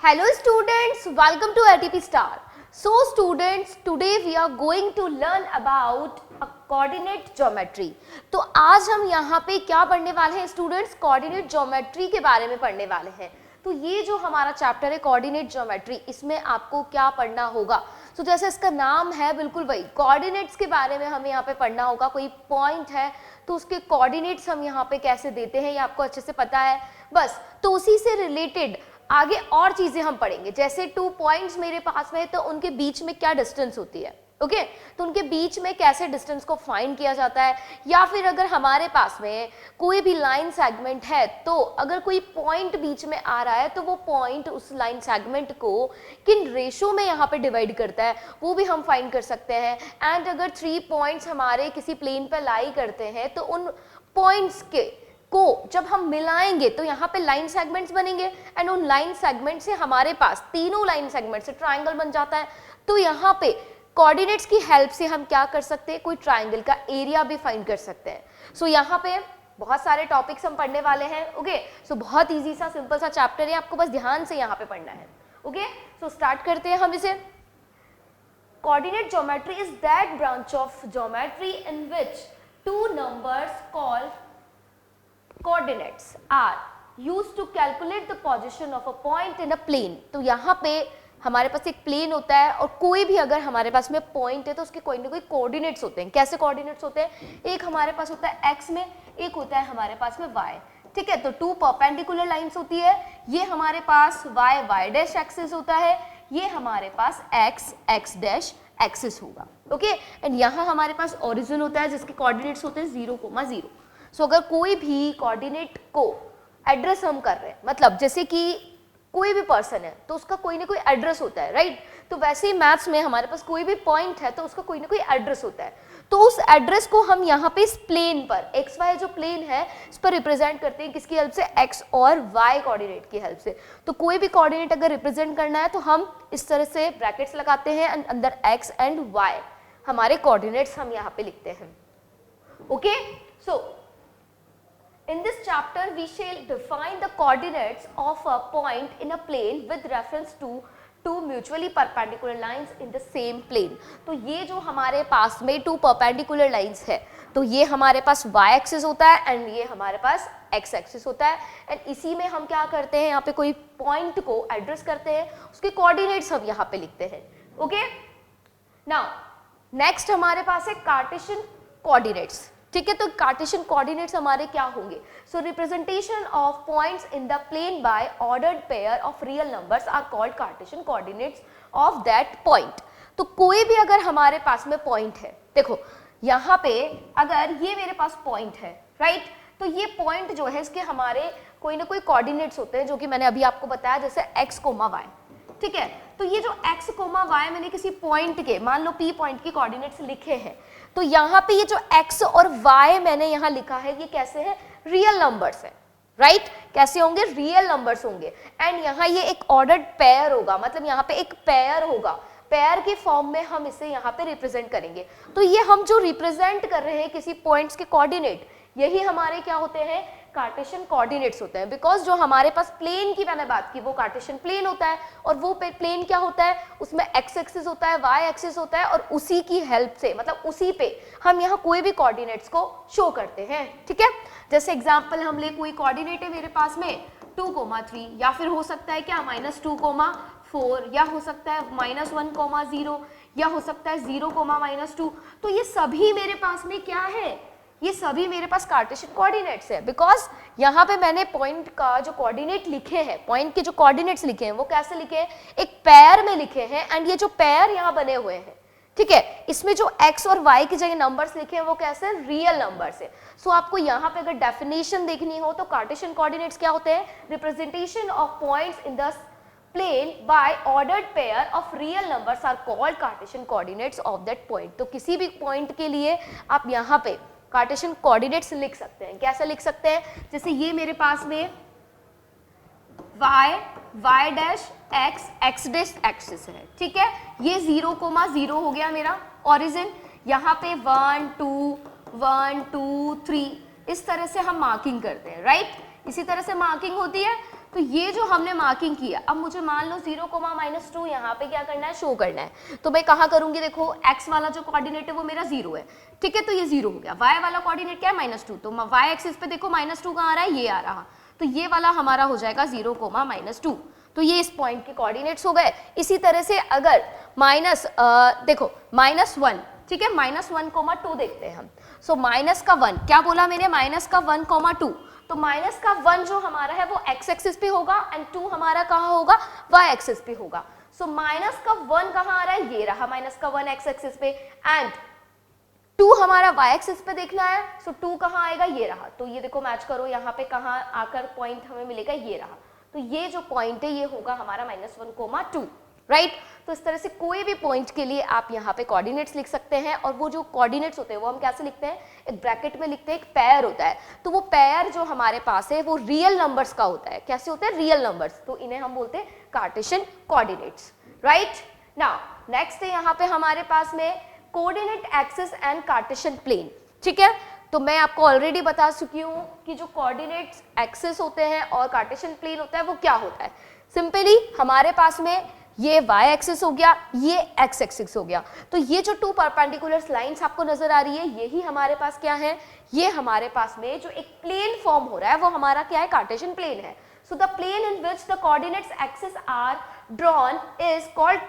Hello students, welcome to ATP Star. So students, today we are going to learn about a coordinate geometry. तो आज हम यहाँ पे क्या पढ़ने वाले हैं स्टूडेंट्स? कोऑर्डिनेट ज्योमेट्री के बारे में पढ़ने वाले हैं. तो ये जो हमारा चैप्टर है कोऑर्डिनेट ज्योमेट्री, इसमें आपको क्या पढ़ना होगा? तो जैसे इसका नाम है बिल्कुल वही, कोऑर्डिनेट्स के बारे में हमें यहाँ पे पढ़ना होगा. कोई पॉइंट है तो उसके कोऑर्डिनेट्स हम यहाँ पे कैसे देते हैं ये आपको अच्छे से पता है. बस तो उसी से रिलेटेड आगे और चीजें हम पढ़ेंगे. जैसे 2 पॉइंट्स मेरे पास में, तो उनके बीच में क्या डिस्टेंस होती है. ओके तो उनके बीच में कैसे डिस्टेंस को फाइंड किया जाता है, या फिर अगर हमारे पास में कोई भी लाइन सेगमेंट है तो अगर कोई पॉइंट बीच में आ रहा है तो वो पॉइंट उस लाइन सेगमेंट को किन रेशो में यहाँ पे डिवाइड करता है वो भी हम फाइंड कर सकते हैं. एंड अगर 3 पॉइंट्स हमारे किसी प्लेन पर लाई करते हैं तो उन पॉइंट्स के को जब हम मिलाएंगे तो यहाँ पे लाइन सेगमेंट्स बनेंगे एंड उन लाइन सेगमेंट से हमारे पास तीनों लाइन सेगमेंट से ट्राइंगल बन जाता है. तो यहाँ पे कोऑर्डिनेट्स की हेल्प से हम क्या कर सकते हैं, कोई ट्राइंगल का एरिया भी फाइंड कर सकते हैं. सो यहाँ पे बहुत सारे टॉपिक्स हम पढ़ने वाले हैं. ओके सो बहुत इजी सा सिंपल सा चैप्टर है, आपको बस ध्यान से यहाँ पे पढ़ना है. ओके सो स्टार्ट करते हैं हम इसे. Coordinate geometry is that branch of geometry in which 2 numbers called coordinates are used to calculate the position of a point in a plane. तो यहाँ पे हमारे पास एक प्लेन होता है और कोई भी अगर हमारे पास में पॉइंट है तो उसके कोई ना कोई कोऑर्डिनेट्स होते हैं. कैसे कोऑर्डिनेट्स होते हैं? एक हमारे पास होता है x में, एक होता है हमारे पास में y. ठीक है, तो 2 परपेंडिकुलर लाइंस होती है. ये हमारे पास y डैश एक्सिस होता है, ये हमारे पास x डैश एक्सिस होगा. ओके एंड यहाँ हमारे पास ओरिजिन होता है जिसके कोऑर्डिनेट्स होते हैं 0,0. सो अगर कोई भी कोऑर्डिनेट को एड्रेस हम कर रहे हैं, मतलब जैसे कि कोई भी पर्सन है तो उसका कोई ना कोई एड्रेस होता है, राइट. तो वैसे ही मैथ्स में हमारे पास कोई भी पॉइंट है तो उसका कोई ना कोई एड्रेस होता है. तो उस एड्रेस को हम यहाँ पे इस प्लेन पर, एक्स वाई जो प्लेन है इस पर रिप्रेजेंट करते हैं. किसकी हेल्प से? एक्स और वाई कोऑर्डिनेट की हेल्प से. तो कोई भी कोऑर्डिनेट अगर रिप्रेजेंट करना है तो हम इस तरह से ब्रैकेट्स लगाते हैं एंड अंदर एक्स एंड वाई हमारे कोऑर्डिनेट्स हम यहाँ पे लिखते हैं. Okay so in this chapter we shall define the coordinates of a point in a plane with reference to 2 mutually perpendicular lines in the same plane. तो ये जो हमारे पास में 2 perpendicular lines है तो ये हमारे पास y एक्सिस होता है एंड ये हमारे पास x एक्सिस होता है. एंड इसी में हम क्या करते हैं, यहाँ पे कोई पॉइंट को एड्रेस करते हैं, उसके कोऑर्डिनेट्स हम यहाँ पे लिखते हैं. ओके नाउ नेक्स्ट हमारे पास है कार्टेशियन कोऑर्डिनेट्स. ठीक है, तो कार्टेशियन कोऑर्डिनेट्स हमारे क्या होंगे? So representation of points in the plane by ordered pair of real numbers are called Cartesian coordinates of that point. तो कोई भी अगर हमारे पास में पॉइंट है, देखो यहाँ पे अगर ये मेरे पास पॉइंट है, राइट, तो ये पॉइंट जो है इसके हमारे कोई ना कोई कोऑर्डिनेट्स होते हैं जो कि मैंने अभी आपको बताया, जैसे x, y. ठीक है, तो ये जो x, y मैंने किसी पॉइंट के, मान लो P पॉइंट के कोऑर्डिनेट्स लिखे हैं, तो यहाँ पे ये जो x और y मैंने यहाँ लिखा है ये कैसे है? रियल नंबर्स है, राइट. कैसे होंगे? रियल नंबर्स होंगे. एंड यहाँ ये एक ऑर्डर्ड पेयर होगा, मतलब यहाँ पे एक पेयर होगा, पेयर के फॉर्म में हम इसे यहाँ पे रिप्रेजेंट करेंगे. तो ये हम जो रिप्रेजेंट कर रहे हैं किसी पॉइंट्स के कोऑर्डिनेट, यही हमारे क्या होते हैं? कार्टेशियन कोऑर्डिनेट्स होते हैं. बिकॉज जो हमारे पास प्लेन की मैंने बात की वो कार्टेशियन प्लेन होता है और वो प्लेन क्या होता है? उसमें x एक्सिस होता है, y एक्सिस होता है और उसी की हेल्प से, मतलब उसी पे हम यहाँ कोई भी कोऑर्डिनेट्स को शो करते हैं. ठीक है, जैसे एग्जांपल हम ले, कोई कोऑर्डिनेट है मेरे पास में 2,3 या फिर हो सकता है क्या -2,4 या हो सकता है -1,0 या हो सकता है 0,-2. तो ये सभी मेरे पास में क्या है? ये सभी मेरे पास कार्टेशियन कोऑर्डिनेट्स है. बिकॉज यहाँ पे मैंने पॉइंट का जो कोऑर्डिनेट लिखे हैं, पॉइंट के जो कोऑर्डिनेट्स लिखे हैं वो कैसे लिखे हैं? एक पेयर में लिखे हैं. एंड ये जो पेयर यहाँ बने हुए हैं, ठीक है, इसमें जो x और y की जगह नंबर्स लिखे हैं वो कैसे? रियल नंबर्स है. सो आपको यहाँ पे अगर डेफिनेशन देखनी हो तो कार्टेशियन कोऑर्डिनेट्स क्या होते हैं? Representation of points in the plane by ordered pair of real numbers are called Cartesian coordinates of that point. तो किसी भी पॉइंट के लिए आप यहाँ पे कार्टेशियन कोऑर्डिनेट्स लिख सकते हैं. कैसे लिख सकते हैं? जैसे ये मेरे पास में y dash x dash axis है. ठीक है, ये 0,0 हो गया मेरा ओरिजिन. यहाँ पे 1 2 3 इस तरह से हम मार्किंग करते हैं, राइट. इसी तरह से मार्किंग होती है. तो ये जो हमने मार्किंग की है, अब मुझे मान लो 0,-2 यहाँ पे क्या करना है, शो करना है। तो मैं कहाँ करूंगी, देखो x वाला जो कोऑर्डिनेट है वो मेरा 0 है, ठीक है, तो ये 0 हो गया। y वाला कोऑर्डिनेट क्या है, -2, तो y एक्सिस पे देखो -2 कहाँ आ रहा है, ये आ रहा, तो ये वाला हमारा हो जाएगा 0,-2। तो ये इस पॉइंट के कोऑर्डिनेट्स हो गए। इसी तरह से अगर देखो -1, ठीक है, -1,2 देखते हैं हम। सो माइनस का 1, क्या बोला मैंने, -1,2, तो माइनस का 1 जो हमारा है वो x एक्सिस पे होगा एंड 2 हमारा कहाँ होगा, y एक्सिस पे होगा। सो माइनस का 1 कहाँ आ रहा है, ये रहा माइनस का 1 x एक्सिस पे, एंड 2 हमारा y एक्सिस पे देखना है। सो 2 कहाँ आएगा, ये रहा। तो ये देखो मैच करो, यहाँ पे कहाँ आकर पॉइंट हमें मिलेगा, ये रहा। तो ये जो पॉइंट है ये होगा हमारा -1,2, राइट। तो इस तरह से कोई भी पॉइंट के लिए आप यहाँ पे कोऑर्डिनेट्स लिख सकते हैं, और वो जो कोऑर्डिनेट्स होते हैं वो हम कैसे लिखते हैं, एक ब्रैकेट में लिखते हैं, एक पेयर होता है। तो वो पेयर जो हमारे पास है वो रियल नंबर्स का होता है। कैसे होते हैं, रियल नंबर्स, तो इन्हें हम बोलते हैं Cartesian coordinates, right. Now next है यहाँ पे हमारे पास में coordinate axis and Cartesian plane, ठीक है। तो मैं आपको ऑलरेडी बता चुकी हूँ कि जो कोऑर्डिनेट्स एक्सिस होते हैं और कार्टेशियन प्लेन होता है वो क्या होता है। सिंपली हमारे पास में ये y एक्सिस हो गया, ये x एक्सिस हो गया। तो ये जो 2 परपेंडिकुलर लाइंस आपको नजर आ रही है, यही हमारे पास क्या है, ये हमारे पास में जो एक प्लेन फॉर्म हो रहा है वो हमारा क्या है, कार्टेशियन प्लेन है। So the plane in which the coordinates axis are drawn is called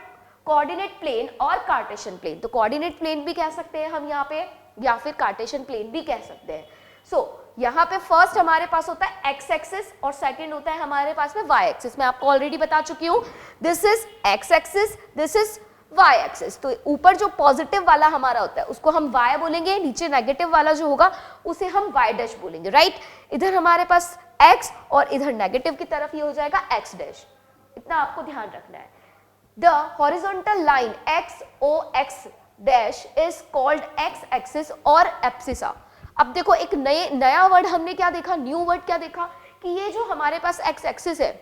coordinate plane और कार्टेशियन प्लेन। तो कोऑर्डिनेट प्लेन भी कह सकते हैं हम यहाँ पे, या फिर कार्टेशियन प्लेन भी कह सकते हैं। सो यहाँ पे फर्स्ट हमारे पास होता है x एक्सिस और सेकंड होता है हमारे पास में y एक्सिस। मैं आपको ऑलरेडी बता चुकी हूँ, this is x axis, this is y axis. तो ऊपर जो पॉजिटिव वाला हमारा होता है उसको हम y बोलेंगे, नीचे नेगेटिव वाला जो होगा उसे हम y डैश बोलेंगे, राइट। इधर हमारे पास x और इधर नेगेटिव की तरफ ये हो जाएगा x डैश, इतना आपको ध्यान रखना है। The horizontal line x dash is called x axis और एब्सिसा। अब देखो एक नया वर्ड हमने क्या देखा, न्यू वर्ड क्या देखा, कि ये जो हमारे पास x एक्सिस है,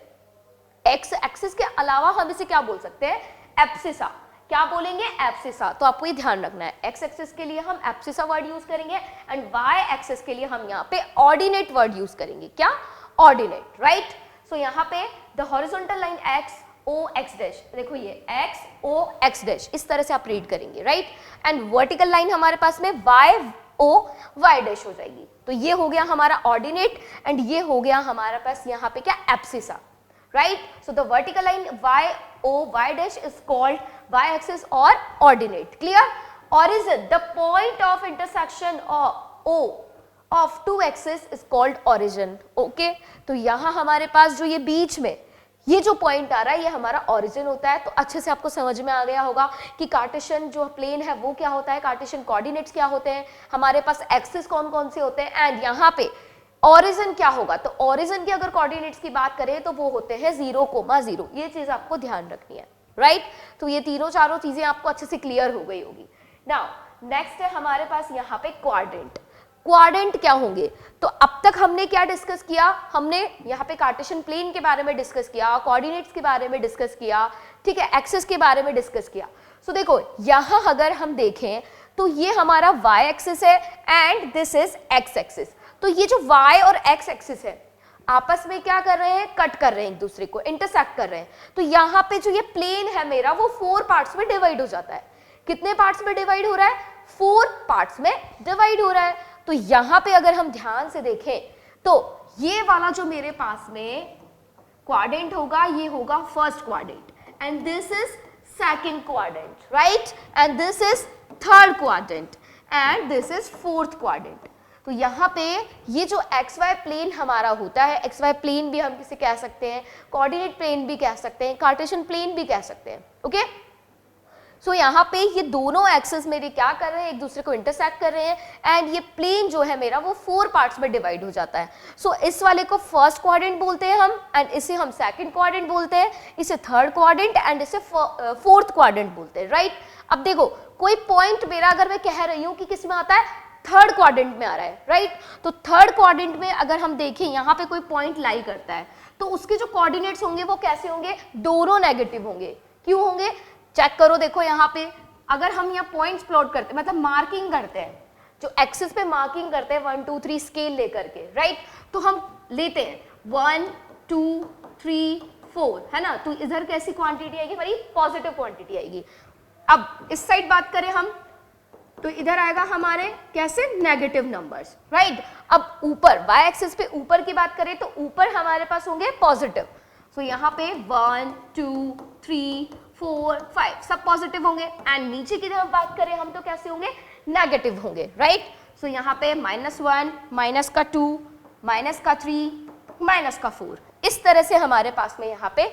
x एक्सिस के अलावा हम इसे क्या बोल सकते हैं, एब्सिसा। क्या बोलेंगे, एब्सिसा। तो आपको ये ध्यान रखना है, x एक्सिस के लिए हम एब्सिसा वर्ड यूज करेंगे एंड y एक्सिस के लिए हम यहाँ पे ऑर्डिनेट वर्ड यूज करेंगे। क्या, ऑर्डिनेट, राइट। सो यहाँ पे the horizontal line x dash, देखो ये x डैश, इस तरह से आप रीड करेंगे, राइट। एंड वर्टिकल लाइन हमारे पास में y डैश हो जाएगी। तो ये हो गया हमारा ऑर्डिनेट एंड ये हो गया हमारा पास यहाँ पे क्या, abscissa, right. So the vertical line y dash is called y axis और ordinate, clear. Origin, the point of intersection of 2 axis is called origin, okay. तो यहाँ हमारे पास जो ये बीच में ये जो पॉइंट आ रहा है ये हमारा ओरिजिन होता है। तो अच्छे से आपको समझ में आ गया होगा कि कार्टेशियन जो प्लेन है वो क्या होता है, कार्टेशियन कोऑर्डिनेट्स क्या होते हैं, हमारे पास एक्सिस कौन कौन से होते हैं, एंड यहाँ पे ओरिजिन क्या होगा। तो ओरिजिन की अगर कोऑर्डिनेट्स की बात करें तो वो होते हैं 0,0। ये चीज आपको ध्यान रखनी है, राइट। तो ये तीनों चारों चीजें आपको अच्छे से क्लियर हो गई होगी। नाउ नेक्स्ट है हमारे पास यहाँ पे क्वाड्रेंट। क्वाड्रेंट क्या होंगे, तो अब तक हमने क्या डिस्कस किया, हमने यहाँ पे कार्टेशियन प्लेन के बारे में डिस्कस किया, कोऑर्डिनेट्स के बारे में डिस्कस किया, ठीक है, एक्सिस के बारे में डिस्कस किया। सो देखो यहाँ अगर हम देखें तो ये हमारा y एक्सिस है and this is x axis. तो ये जो y और x एक्सिस है आपस में क्या कर रहे हैं, कट कर रहे हैं, एक दूसरे को इंटरसेक्ट कर रहे हैं। तो यहाँ पे जो ये प्लेन है मेरा वो 4 पार्ट्स में डिवाइड हो जाता है। कितने पार्ट्स में डिवाइड हो रहा है, 4 पार्ट्स में डिवाइड हो रहा है। तो यहाँ पे अगर हम ध्यान से देखें तो ये वाला जो मेरे पास में क्वाड्रेंट होगा ये होगा first quadrant and this is second quadrant, right, and this is third quadrant and this is fourth quadrant. तो यहाँ पे ये जो XY प्लेन हमारा होता है, XY प्लेन भी हम किसे कह सकते हैं, कोऑर्डिनेट प्लेन भी कह सकते हैं, कार्टेशियन प्लेन भी कह सकते हैं, ओके। सो यहाँ पे ये दोनों एक्सिस मेरे क्या कर रहे हैं, एक दूसरे को इंटरसेक्ट कर रहे हैं एंड ये प्लेन जो है मेरा वो 4 पार्ट्स में डिवाइड हो जाता है। सो इस वाले को फर्स्ट क्वाड्रेंट बोलते हैं हम एंड इसे हम सेकंड क्वाड्रेंट बोलते हैं, इसे थर्ड क्वाड्रेंट एंड इसे फोर्थ क्वाड्रेंट बोलते हैं, राइट। अब देखो कोई पॉइंट मेरा अगर मैं कह रही हूँ कि किस में आता है, थर्ड क्वाड्रेंट में आ रहा है, राइट। तो थर्ड क्वाड्रेंट में अगर हम देखें यहाँ पे कोई पॉइंट लाई करता है तो उसके जो कोऑर्डिनेट्स होंगे वो कैसे होंगे, दोनों नेगेटिव होंगे। क्यों होंगे, चेक करो, देखो यहाँ पे अगर हम यहाँ पॉइंट्स प्लॉट करते मतलब मार्किंग करते हैं, जो एक्सिस पे मार्किंग करते हैं 1 2 3 स्केल लेकर के, राइट। तो हम लेते हैं 1 2 3 4, है ना, तो इधर कैसी क्वांटिटी आएगी हमारी, पॉजिटिव क्वांटिटी आएगी। अब इस साइड बात करें हम तो इधर आएगा हमारे कैसे, नेगेटिव नंबर्स, राइट। अब ऊपर y एक्सिस पे ऊपर की बात करें तो ऊपर हमारे पास होंगे पॉजिटिव, सो यहाँ पे 1 2 3 4 5 सब पॉजिटिव होंगे, एंड नीचे की तरफ बात करें हम तो कैसे होंगे, नेगेटिव होंगे, राइट। सो यहाँ पे -1 -2 -3 -4, इस तरह से हमारे पास में यहाँ पे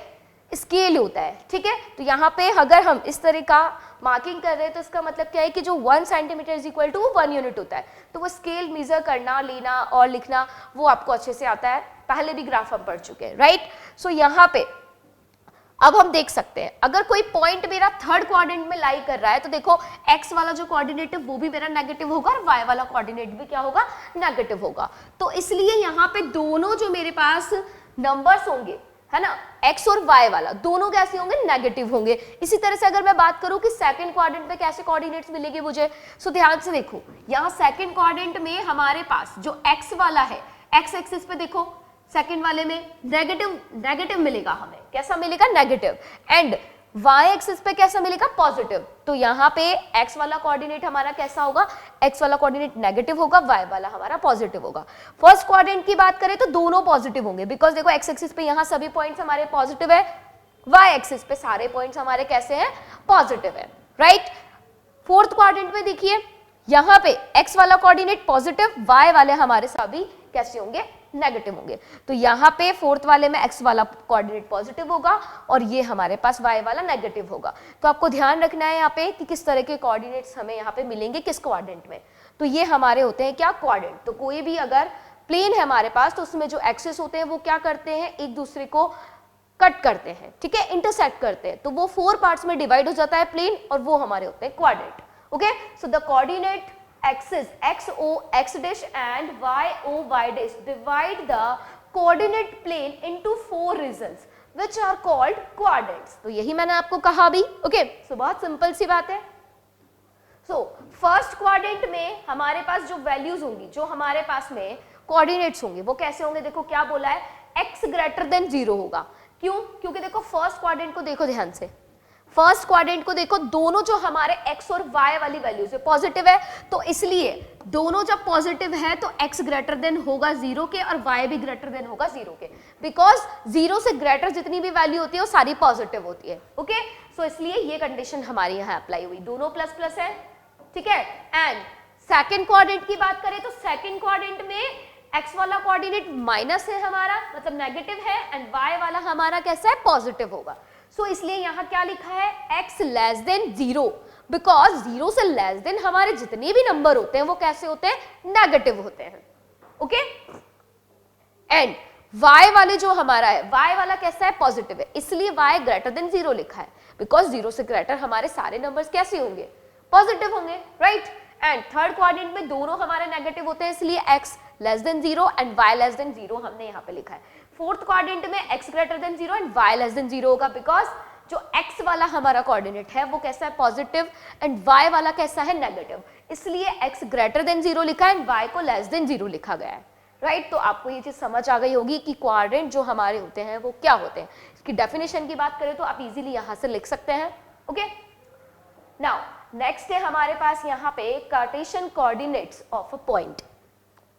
स्केल होता है, ठीक है। तो यहाँ पे अगर हम इस तरह का मार्किंग कर रहे हैं तो इसका मतलब क्या है कि जो 1 centimetre is equal to 1 unit होता है, तो वो स्केल मेजर करना, लेना और लिखना वो आपको अच्छे से आता है, पहले भी ग्राफ हम पढ़ चुके हैं, राइट। सो यहाँ पे अब हम देख सकते हैं अगर कोई पॉइंट मेरा थर्ड क्वाड्रेंट में लाई कर रहा है तो देखो x वाला जो कोऑर्डिनेट है वो भी मेरा नेगेटिव होगा और y वाला कोऑर्डिनेट भी क्या होगा, नेगेटिव होगा। तो इसलिए यहाँ पे दोनों जो मेरे पास नंबर्स होंगे, है ना, x और y वाला दोनों कैसे होंगे, नेगेटिव होंगे। इसी तरह से अगर मैं बात करूं कि सेकंड क्वाड्रेंट में कैसे कोऑर्डिनेट्स मिलेंगे मुझे, सो ध्यान से देखो यहाँ सेकंड क्वाड्रेंट में हमारे पास जो x वाला है, x एक्सिस पे देखो सेकंड वाले में नेगेटिव मिलेगा, हमें कैसा मिलेगा, नेगेटिव, एंड y एक्सिस पे कैसा मिलेगा, पॉजिटिव। तो यहाँ पे x वाला कोऑर्डिनेट हमारा कैसा होगा, x वाला कोऑर्डिनेट नेगेटिव होगा, y वाला हमारा पॉजिटिव होगा। फर्स्ट क्वाड्रेंट की बात करें तो दोनों पॉजिटिव होंगे, बिकॉज देखो x एक्सिस पे यहाँ सभी पॉइंट्स हमारे पॉजिटिव है, y एक्सिस पे सारे पॉइंट्स हमारे कैसे हैं, पॉजिटिव है, राइट। फोर्थ क्वाड्रेंट में देखिए यहाँ पे x वाला कोऑर्डिनेट पॉजिटिव, y वाले हमारे सभी कैसे होंगे, नेगेटिव होंगे। तो यहाँ पे फोर्थ वाले में x वाला कोऑर्डिनेट पॉजिटिव होगा और ये हमारे पास y वाला नेगेटिव होगा। तो आपको ध्यान रखना है यहाँ पे कि किस तरह के कोऑर्डिनेट्स हमें यहाँ पे मिलेंगे किस क्वाड्रेंट में। तो ये हमारे होते हैं क्या, क्वाड्रेंट। तो कोई भी अगर प्लेन है हमारे पास तो उसमें जो एक्सिस होते हैं वो क्या करते हैं, एक दूसरे को कट करते हैं, ठीक है, इंटरसेक्ट करते हैं, तो वो 4 पार्ट्स में डिवाइड हो जाता है प्लेन, और वो हमारे होते हैं quadrant. Okay, so the coordinate axis xo x dash and yo y dash divide the coordinate plane into 4 regions which are called quadrants। तो यही मैंने आपको कहा अभी। ओके, सो बहुत सिंपल सी बात है। सो फर्स्ट क्वाड्रेंट में हमारे पास जो वैल्यूज होंगी, जो हमारे पास में कोऑर्डिनेट्स होंगे वो कैसे होंगे, देखो क्या बोला है, x ग्रेटर देन 0 होगा। क्यों, क्योंकि देखो फर्स्ट क्वाड्रेंट को देखो ध्यान से, फर्स्ट क्वाड्रेंट को देखो, दोनों जो हमारे x और y वाली वैल्यूज है पॉजिटिव है, तो इसलिए दोनों जब पॉजिटिव है तो x ग्रेटर देन होगा 0 के और y भी ग्रेटर देन होगा 0 के, बिकॉज 0 से ग्रेटर जितनी भी वैल्यू होती है वो सारी पॉजिटिव होती है। ओके, सो इसलिए ये कंडीशन हमारी यहाँ अप्लाई हुई, दोनों प्लस प्लस है, ठीक है। एंड सेकेंड क्वाड्रेंट की बात करें तो सेकेंड क्वाड्रेंट में x वाला कोऑर्डिनेट माइनस है हमारा, मतलब नेगेटिव है, एंड y वाला हमारा कैसा है, पॉजिटिव होगा। सो इसलिए यहाँ क्या लिखा है, x लेस देन 0, बिकॉज 0 से लेस देन हमारे जितने भी नंबर होते हैं वो कैसे होते हैं, नेगेटिव होते हैं। ओके, एंड y वाले जो हमारा है, y वाला कैसा है, पॉजिटिव है, इसलिए y ग्रेटर देन 0 लिखा है, बिकॉज 0 से ग्रेटर हमारे सारे नंबर्स कैसे होंगे, पॉजिटिव होंगे, राइट। एंड थर्ड क्वाड्रेंट में दोनों हमारे नेगेटिव होते हैं, इसलिए x less than 0 and y less than 0 हमने यहाँ पे लिखा है। फोर्थ क्वाड्रेंट में x greater than 0 and y less than 0 होगा, बिकॉज जो x वाला हमारा कोऑर्डिनेट है वो कैसा है, पॉजिटिव, एंड y वाला कैसा है, नेगेटिव, इसलिए x ग्रेटर देन 0 लिखा है एंड y को लेस देन 0 लिखा गया है, राइट। तो आपको ये चीज समझ आ गई होगी कि क्वाड्रेंट जो हमारे होते हैं वो क्या होते हैं। इसकी डेफिनेशन की बात करें तो आप इजीली यहाँ से लिख सकते हैं। ओके, नाउ नेक्स्ट है हमारे पास यहाँ पे Cartesian coordinates of a point,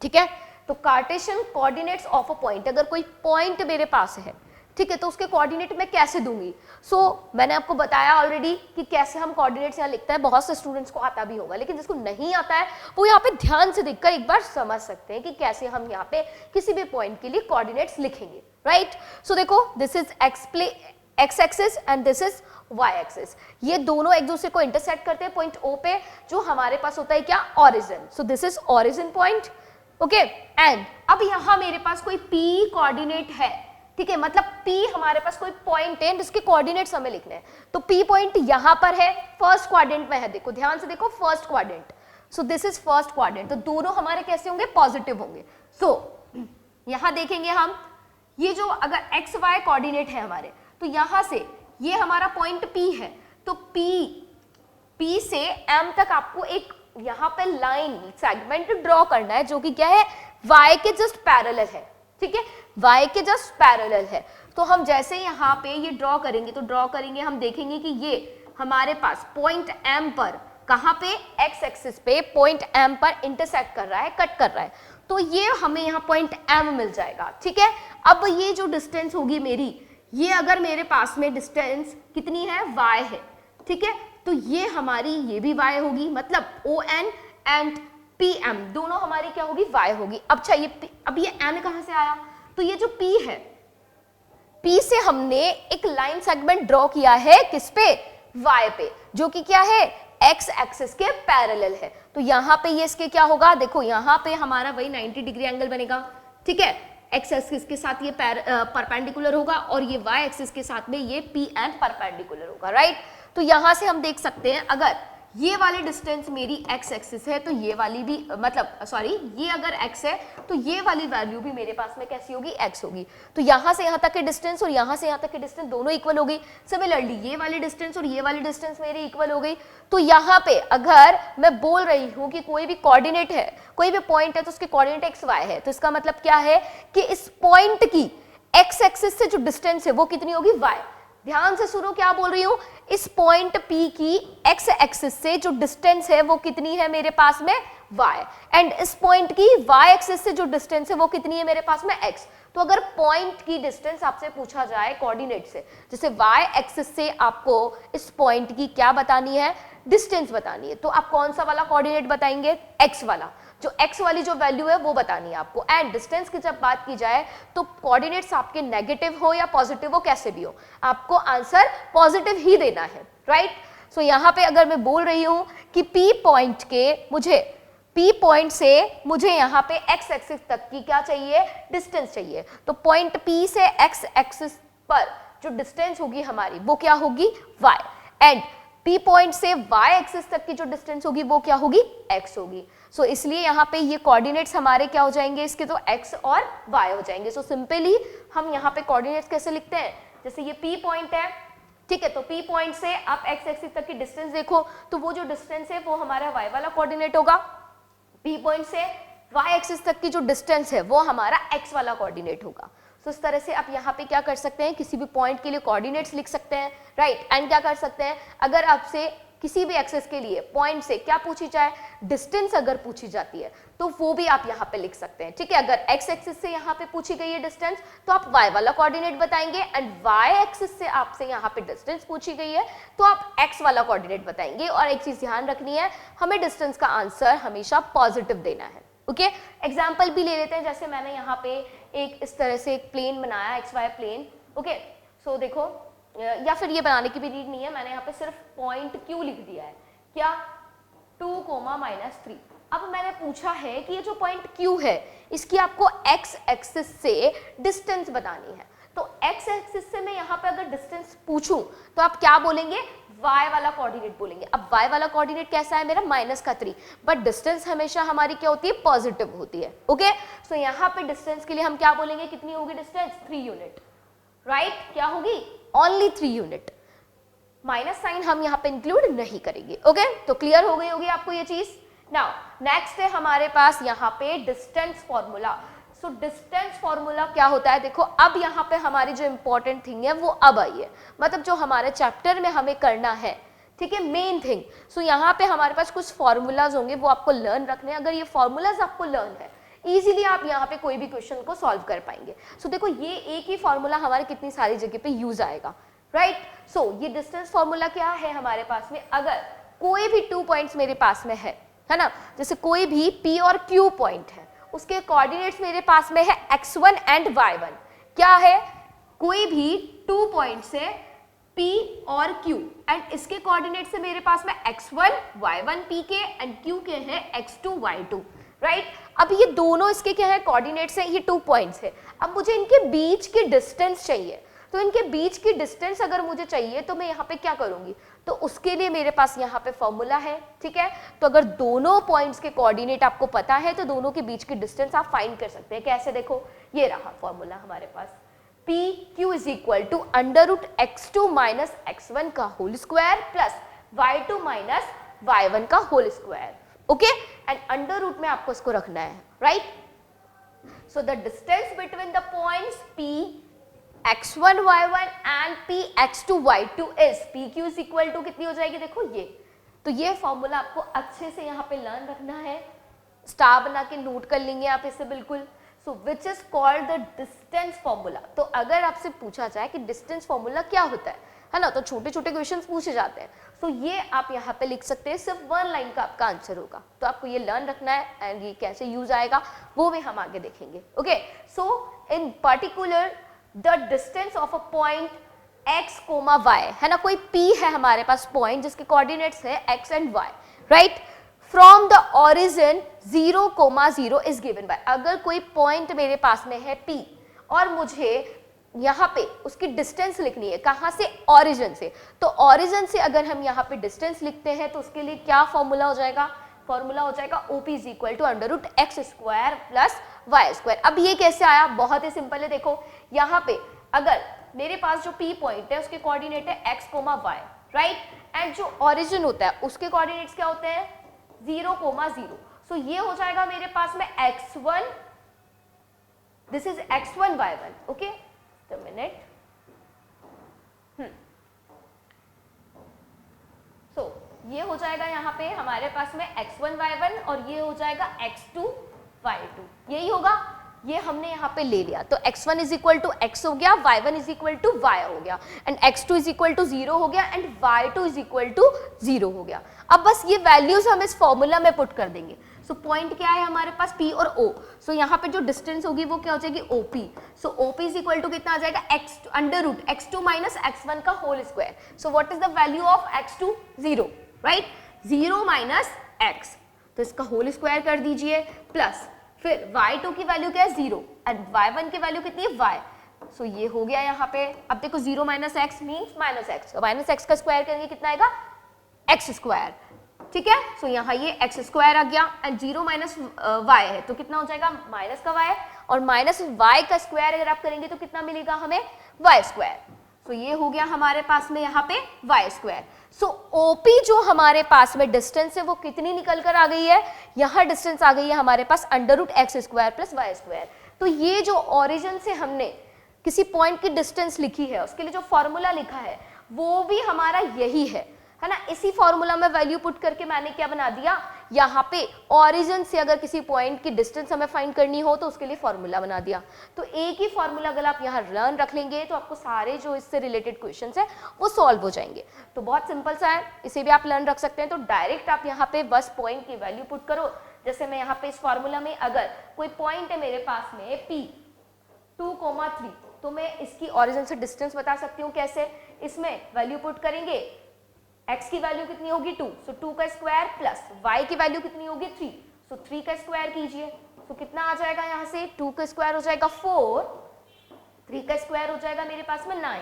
ठीक है। तो Cartesian coordinates of a point, अगर कोई पॉइंट मेरे पास है, ठीक है, तो उसके कोऑर्डिनेट मैं कैसे दूंगी। मैंने आपको बताया ऑलरेडी कि कैसे हम कोऑर्डिनेट्स यहाँ लिखते हैं, बहुत से स्टूडेंट्स को आता भी होगा, लेकिन जिसको नहीं आता है वो यहाँ पे ध्यान से देखकर एक बार समझ सकते हैं कि कैसे हम यहाँ पे किसी भी पॉइंट के लिए कोऑर्डिनेट्स लिखेंगे, राइट। सो देखो, this is x axis and this is y axis, ये दोनों एक दूसरे को इंटरसेक्ट करते हैं पॉइंट O पे, जो हमारे पास होता है क्या, origin. So this is origin point. Okay, and अब यहाँ मेरे पास कोई P कोऑर्डिनेट है, ठीक है, मतलब P हमारे पास कोई पॉइंट है जिसके कोऑर्डिनेट्स हमें लिखने हैं। तो P पॉइंट यहाँ पर है, फर्स्ट क्वाड्रेंट में है, देखो ध्यान से देखो, first quadrant. So this is first quadrant, तो दोनों हमारे कैसे होंगे, पॉजिटिव होंगे। सो यहाँ देखेंगे हम, ये जो अगर एक्स वाई कोऑर्डिनेट है हमारे, तो यहाँ से ये हमारा पॉइंट P है, तो P से M तक आपको एक यहाँ पे लाइन सेगमेंट ड्रॉ करना है जो कि क्या है, y के जस्ट पैरेलल है, ठीक है। y के जस्ट पैरेलल है। तो हम जैसे यहाँ पे ये ड्रॉ करेंगे तो ड्रॉ करेंगे, हम देखेंगे कि ये हमारे पास पॉइंट m पर, कहाँ पे, x एक्सिस पे पॉइंट m पर इंटरसेक्ट कर रहा है, कट कर रहा है। तो ये हमें यहाँ पॉइंट m मिल जाएगा, ठीक है। अब ये जो डिस्टेंस होगी मेरी, ये अगर मेरे पास में डिस्टेंस कितनी है, y है, ठीक है, तो ये हमारी ये भी y होगी, मतलब ON एंड PM दोनों हमारी क्या होगी, y होगी। अच्छा अब ये n कहाँ से आया, तो ये जो P है, P से हमने एक लाइन सेगमेंट ड्रॉ किया है किस पे, y पे, जो कि क्या है, x एक्सिस के पैरेलल है। तो यहाँ पे ये इसके क्या होगा, देखो यहाँ पे हमारा वही 90 डिग्री एंगल बनेगा, ठीक है, x एक्सिस के साथ ये परपेंडिकुलर होगा और ये y एक्सिस के साथ में ये PN परपेंडिकुलर होगा, राइट। तो यहाँ से हम देख सकते हैं अगर ये वाली डिस्टेंस मेरी x एक्सिस है तो ये वाली भी, मतलब सॉरी, ये अगर x है तो ये वाली वैल्यू भी मेरे पास में कैसी होगी, x होगी। तो यहाँ से यहाँ तक की डिस्टेंस और यहाँ से यहाँ तक की डिस्टेंस दोनों इक्वल हो गई। सिमिलरली ये वाली डिस्टेंस और ये वाली डिस्टेंस मेरी इक्वल हो गई। तो यहाँ पे अगर मैं बोल रही हूँ कि कोई भी कोऑर्डिनेट है, कोई भी पॉइंट है तो उसके कोऑर्डिनेट x y है, तो इसका मतलब क्या है कि इस पॉइंट की x एक्सिस से जो डिस्टेंस है वो कितनी होगी, y। ध्यान से सुनो क्या बोल रही हूं, इस पॉइंट P की x एक्सिस से जो डिस्टेंस है वो कितनी है मेरे पास में, y, एंड इस पॉइंट की y एक्सिस से जो डिस्टेंस है वो कितनी है मेरे पास में, x। तो अगर पॉइंट की डिस्टेंस आपसे पूछा जाए कोऑर्डिनेट से, जैसे y एक्सिस से आपको इस पॉइंट की क्या बतानी है, डिस्टेंस बतानी है, तो आप कौन सा वाला कोऑर्डिनेट बताएंगे, x वाला, जो x वाली जो वैल्यू है वो बतानी है आपको। एंड डिस्टेंस की जब बात की जाए तो कोऑर्डिनेट्स आपके नेगेटिव हो या पॉजिटिव हो, कैसे भी हो, आपको आंसर पॉजिटिव ही देना है, राइट। सो यहाँ पे अगर मैं बोल रही हूँ कि P पॉइंट के मुझे, P पॉइंट से मुझे यहाँ पे x एक्सिस तक की क्या चाहिए, डिस्टेंस चाहिए, तो पॉइंट P से x एक्सिस पर जो डिस्टेंस होगी हमारी वो क्या होगी, y, एंड P पॉइंट से y एक्सिस तक की जो डिस्टेंस होगी वो क्या होगी, x होगी। सो इसलिए यहाँ पे ये कोऑर्डिनेट्स हमारे क्या हो जाएंगे, इसके तो x और y हो जाएंगे। सो सिंपली हम यहाँ पे कोऑर्डिनेट्स कैसे लिखते हैं, जैसे ये P पॉइंट है, ठीक है, तो P पॉइंट से आप x एक्सिस तक की डिस्टेंस देखो तो वो जो डिस्टेंस है वो हमारा y वाला कोऑर्डिनेट होगा। P पॉइंट से y एक्सिस तक की जो डिस्टेंस है वो हमारा x वाला कोऑर्डिनेट होगा। तो इस तरह से आप यहाँ पे क्या कर सकते हैं, किसी भी पॉइंट के लिए कोऑर्डिनेट्स लिख सकते हैं, राइट। एंड क्या कर सकते हैं, अगर आपसे किसी भी एक्सिस के लिए पॉइंट से क्या पूछी जाए, डिस्टेंस अगर पूछी जाती है तो वो भी आप यहाँ पे लिख सकते हैं, ठीक है। अगर x एक्सिस से यहाँ पे पूछी गई है डिस्टेंस तो आप y वाला कोऑर्डिनेट बताएंगे, एंड y एक्सिस से आपसे यहाँ पे डिस्टेंस पूछी गई है तो आप x वाला कोऑर्डिनेट बताएंगे। और एक चीज ध्यान रखनी है, हमें डिस्टेंस का आंसर हमेशा पॉजिटिव देना है, ओके। एग्जाम्पल भी ले लेते हैं, जैसे मैंने यहाँ पे एक इस तरह से एक प्लेन बनाया, XY प्लेन, ओके। सो देखो, या फिर ये बनाने की भी नीड नहीं है, मैंने यहाँ पे सिर्फ पॉइंट Q लिख दिया है, क्या, 2,-3। अब मैंने पूछा है कि ये जो पॉइंट Q है इसकी आपको x एक्सिस से डिस्टेंस बतानी है। तो x एक्सिस से मैं यहाँ पे अगर डिस्टेंस पूछूं तो आप क्या बोलेंगे, y वाला कोऑर्डिनेट बोलेंगे। अब y वाला कोऑर्डिनेट कैसा है मेरा, -3, बट डिस्टेंस हमेशा हमारी क्या होती है, पॉजिटिव होती है, ओके। सो यहाँ पे डिस्टेंस के लिए हम क्या बोलेंगे, कितनी होगी डिस्टेंस, 3 यूनिट, राइट। क्या होगी, ओनली 3 यूनिट, माइनस साइन हम यहाँ पे इंक्लूड नहीं करेंगे, ओके। तो क्लियर हो गई होगी आपको ये चीज। नाउ नेक्स्ट है हमारे पास यहाँ पे distance formula. So distance formula क्या होता है, देखो अब यहाँ पे हमारी जो इंपॉर्टेंट थिंग है वो अब आई है, मतलब जो हमारे चैप्टर में हमें करना है, ठीक है, मेन थिंग। सो यहाँ पे हमारे पास कुछ फॉर्मूलाज होंगे वो आपको लर्न रखने हैं। अगर ये फॉर्मूलाज आपको लर्न है इजीली आप यहाँ पे कोई भी क्वेश्चन को सॉल्व कर पाएंगे। सो देखो ये एक ही फॉर्मूला हमारे कितनी सारी जगह पे यूज आएगा, राइट। सो ये डिस्टेंस फॉर्मूला क्या है हमारे पास में, अगर कोई भी 2 पॉइंट्स मेरे पास में है ना, जैसे कोई भी P और Q पॉइंट है, उसके कोऑर्डिनेट्स मेरे पास में है x1 एंड y1। क्या है, कोई भी 2 पॉइंट्स है P और Q एंड इसके कोऑर्डिनेट से मेरे पास में x1 y1 P के एंड Q के हैं x2 y2, राइट। अब ये दोनों इसके क्या है, कोऑर्डिनेट्स हैं, ये 2 पॉइंट्स है। अब मुझे इनके बीच की डिस्टेंस चाहिए, तो इनके बीच की डिस्टेंस अगर मुझे चाहिए तो मैं यहाँ पे क्या करूंगी, तो उसके लिए मेरे पास यहाँ पे फॉर्मूला है, ठीक है। तो अगर दोनों पॉइंट्स के कोऑर्डिनेट आपको पता है तो दोनों के बीच की डिस्टेंस आप फाइंड कर सकते हैं। कैसे, देखो ये रहा फॉर्मूला हमारे पास, PQ is equal to √x2 minus x1 का whole square plus y2 minus y1 का whole square, okay. And under root में आपको इसको रखना है, right. So the distance between the points P x1 y1 and P x2 y2 is PQ is equal to कितनी हो जाएगी, देखो ये। तो ये फॉर्मूला आपको अच्छे से यहाँ पे लर्न रखना है, स्टार बना के नोट कर लेंगे आप इसे बिल्कुल। So which is called the distance formula. तो अगर आपसे पूछा जाए कि डिस्टेंस फॉर्मूला क्या होता है ना, तो छोटे छोटे क्वेश्चंस पूछे जाते हैं। सो ये आप यहाँ पे लिख सकते हैं, सिर्फ 1 लाइन का आपका आंसर होगा। तो आपको ये लर्न रखना है एंड ये कैसे यूज आएगा वो भी हम आगे देखेंगे। Okay, so in particular the distance of a point x, y है ना, कोई P है हमारे पास पॉइंट जिसके कोऑर्डिनेट्स है x and y, right. From the origin 0, 0 is given by, अगर कोई पॉइंट मेरे पास में है P और मुझे यहाँ पे उसकी डिस्टेंस लिखनी है, कहाँ से, ओरिजिन से। तो ओरिजिन से अगर हम यहाँ पे डिस्टेंस लिखते हैं तो उसके लिए क्या फॉर्मूला हो जाएगा, फॉर्मूला हो जाएगा OP is equal to √x² plus y²। अब ये कैसे आया, बहुत ही सिंपल है। देखो यहाँ पे अगर मेरे पास जो P पॉइंट है उसके कोऑर्डिनेट है x, y, राइट, एंड जो ओरिजिन होता है उसके कोऑर्डिनेट्स क्या होते हैं, 0, 0। सो ये हो जाएगा मेरे पास में x1, this is x1 y1। Okay, minute. सो ये हो जाएगा यहाँ पे हमारे पास में x1 y1 और ये हो जाएगा x2 y2, यही होगा। ये हमने यहाँ पे ले लिया, तो x1 is equal to x हो गया, y1 is equal to y हो गया, and x2 is equal to 0 हो गया, and y2 is equal to 0 हो गया। अब बस ये वैल्यूज हम इस फॉर्मूला में पुट कर देंगे। सो पॉइंट क्या है हमारे पास, P और O। सो यहाँ पे जो डिस्टेंस होगी वो क्या हो जाएगी, OP। So OP is equal to कितना आ जाएगा, x2 माइनस x1 का whole square. So what is the value of x2, 0, right, 0 minus x, तो इसका होल स्क्वायर कर दीजिए, प्लस फिर y2 की वैल्यू क्या है, 0, एंड y1 की वैल्यू कितनी है, y। सो ये हो गया यहाँ पे। अब देखो 0 minus x means minus x, minus x का स्क्वायर करेंगे कितना आएगा, x², ठीक है। सो यहाँ ये x² आ गया, एंड 0 माइनस y है तो कितना हो जाएगा, माइनस का y, और माइनस y का स्क्वायर अगर आप करेंगे तो कितना मिलेगा हमें, y²। तो ये हो गया हमारे पास में यहाँ पे y²। सो OP जो हमारे पास में डिस्टेंस है वो कितनी निकल कर आ गई है, यहाँ डिस्टेंस आ गई है हमारे पास √x² प्लस y²। तो ये जो ओरिजिन से हमने किसी पॉइंट की डिस्टेंस लिखी है उसके लिए जो फॉर्मूला लिखा है वो भी हमारा यही है ना। इसी फॉर्मूला में वैल्यू पुट करके मैंने क्या बना दिया, यहाँ पे ओरिजिन से अगर किसी पॉइंट की डिस्टेंस हमें फाइंड करनी हो तो उसके लिए फॉर्मूला बना दिया। तो एक ही फॉर्मूला अगर आप यहाँ लर्न रख लेंगे तो आपको सारे जो इससे रिलेटेड क्वेश्चंस है वो सॉल्व हो जाएंगे। तो बहुत सिंपल सा है, इसे भी आप लर्न रख सकते हैं। तो डायरेक्ट आप यहाँ पे बस पॉइंट की वैल्यू पुट करो। जैसे मैं यहाँ पे इस फॉर्मूला में अगर कोई पॉइंट है मेरे पास में P 2, 3, तो मैं इसकी ओरिजिन से डिस्टेंस बता सकती हूँ कैसे, इसमें वैल्यू पुट करेंगे, x की वैल्यू कितनी होगी 2, सो 2 का स्क्वायर, प्लस y की वैल्यू कितनी होगी 3, सो 3 का स्क्वायर कीजिए, तो कितना आ जाएगा यहाँ से, 2 का स्क्वायर हो जाएगा 4, 3 का स्क्वायर हो जाएगा मेरे पास में 9,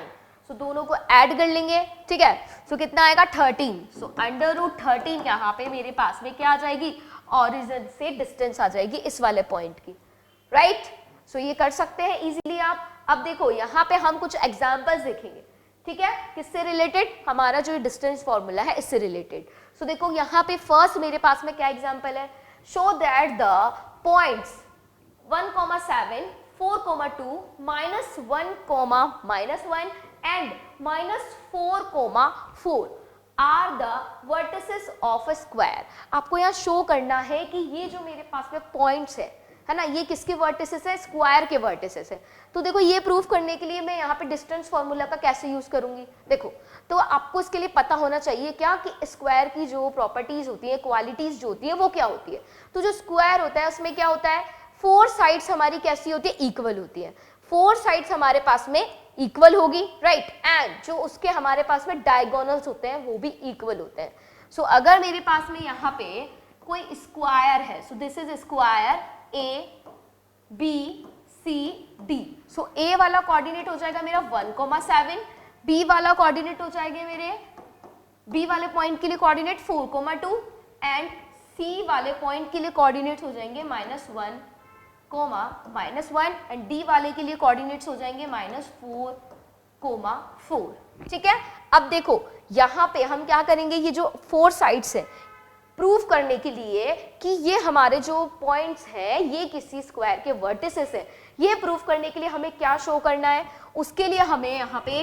सो दोनों को ऐड कर लेंगे, ठीक है। सो कितना आएगा 13, सो √13 यहाँ पे मेरे पास में क्या आ जाएगी, ओरिजिन से डिस्टेंस आ जाएगी इस वाले पॉइंट की, राइट। सो ये कर सकते हैं इजीली आप। अब देखो यहाँ पे हम कुछ एग्जांपल्स देखेंगे, ठीक है, किससे रिलेटेड, हमारा जो डिस्टेंस फॉर्मूला है इससे रिलेटेड। सो देखो यहाँ पे फर्स्ट मेरे पास में क्या एग्जांपल है, show that the points 1,7, 4,2, -1, -1 and -4,4 are the vertices of a square. आपको यहाँ शो करना है कि ये जो मेरे पास में पॉइंट्स है ना, ये किसके वर्टिसेस है, स्क्वायर के वर्टिसेस है। तो देखो ये प्रूफ करने के लिए मैं यहाँ पे डिस्टेंस फॉर्मूला का कैसे यूज करूंगी, देखो तो आपको इसके लिए पता होना चाहिए क्या कि स्क्वायर की जो प्रॉपर्टीज होती है, क्वालिटीज जो होती है वो क्या होती है। तो जो स्क्वायर होता है उसमें क्या होता है, 4 साइड्स हमारी कैसी होती है, इक्वल होती है, 4 साइड्स हमारे पास में इक्वल होगी, राइट, एंड जो उसके हमारे पास में डायगोनल्स होते हैं वो भी इक्वल होते हैं। सो अगर मेरे पास में यहाँ पे कोई स्क्वायर है, सो this is square A, B, C, D। So A वाला कोऑर्डिनेट हो जाएगा मेरा 1,7, B वाला कोऑर्डिनेट हो जाएंगे मेरे, B वाले पॉइंट के लिए कोऑर्डिनेट 4,2 एंड C वाले पॉइंट के लिए कोऑर्डिनेट्स हो जाएंगे -1, -1 एंड D वाले के लिए कोऑर्डिनेट्स हो जाएंगे -4,4। ठीक है। अब देखो यहाँ पे हम क्या करेंगे, ये जो 4 साइड्स है प्रूव करने के लिए कि ये हमारे जो पॉइंट्स हैं ये किसी स्क्वायर के वर्टिसेस हैं, ये प्रूव करने के लिए हमें क्या शो करना है, उसके लिए हमें यहाँ पे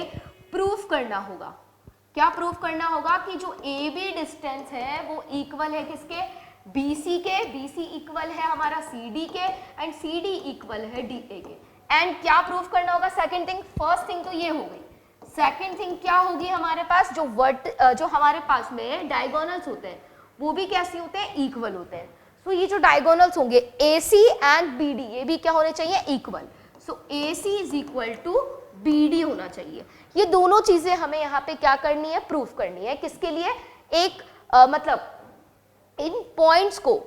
प्रूफ करना होगा। क्या प्रूफ करना होगा कि जो ए बी डिस्टेंस है वो इक्वल है किसके, BC के, BC इक्वल है हमारा CD के एंड CD इक्वल है DA के। एंड क्या प्रूफ करना होगा, सेकंड थिंग, फर्स्ट थिंग तो ये हो गई, सेकंड थिंग क्या होगी हमारे पास, जो हमारे पास में डायगोनल्स होते हैं वो भी कैसे होते हैं, इक्वल होते हैं। सो ये जो डायगोनल्स होंगे AC एंड BD ये भी क्या होने चाहिए, equal. So AC is equal to BD होना चाहिए। ये दोनों चीजें हमें यहाँ पे क्या करनी है, प्रूफ करनी है। किसके लिए, एक मतलब इन पॉइंट्स को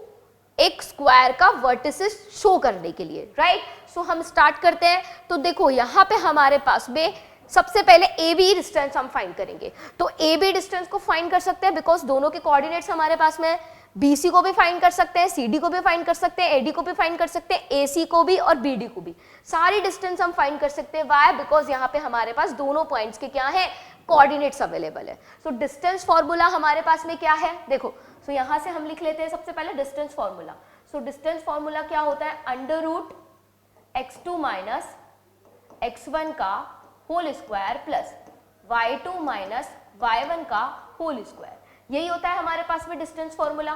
एक स्क्वायर का वर्टिसेस शो करने के लिए, राइट। सो हम स्टार्ट करते हैं। तो देखो यहाँ पे हमारे पास में सबसे पहले ए बी डिस्टेंस हम फाइंड करेंगे। तो ए बी डिस्टेंस को फाइंड कर सकते हैं बिकॉज दोनों के कोऑर्डिनेट्स हमारे पास में है। BC को भी फाइंड कर सकते हैं, CD को भी फाइंड कर सकते हैं, AD को भी फाइंड कर सकते हैं, AC को भी और BD को भी, सारी डिस्टेंस हम फाइंड कर सकते हैं। वाई, बिकॉज यहाँ पे हमारे पास दोनों पॉइंट्स के क्या है, कोऑर्डिनेट्स अवेलेबल है। सो डिस्टेंस फॉर्मूला हमारे पास में क्या है, देखो। सो यहाँ से हम लिख लेते हैं सबसे पहले distance formula. So distance formula क्या होता है, under root x2 minus x1 का whole square plus y2 minus y1 का होल स्क्वायर, यही होता है हमारे पास में डिस्टेंस फॉर्मूला,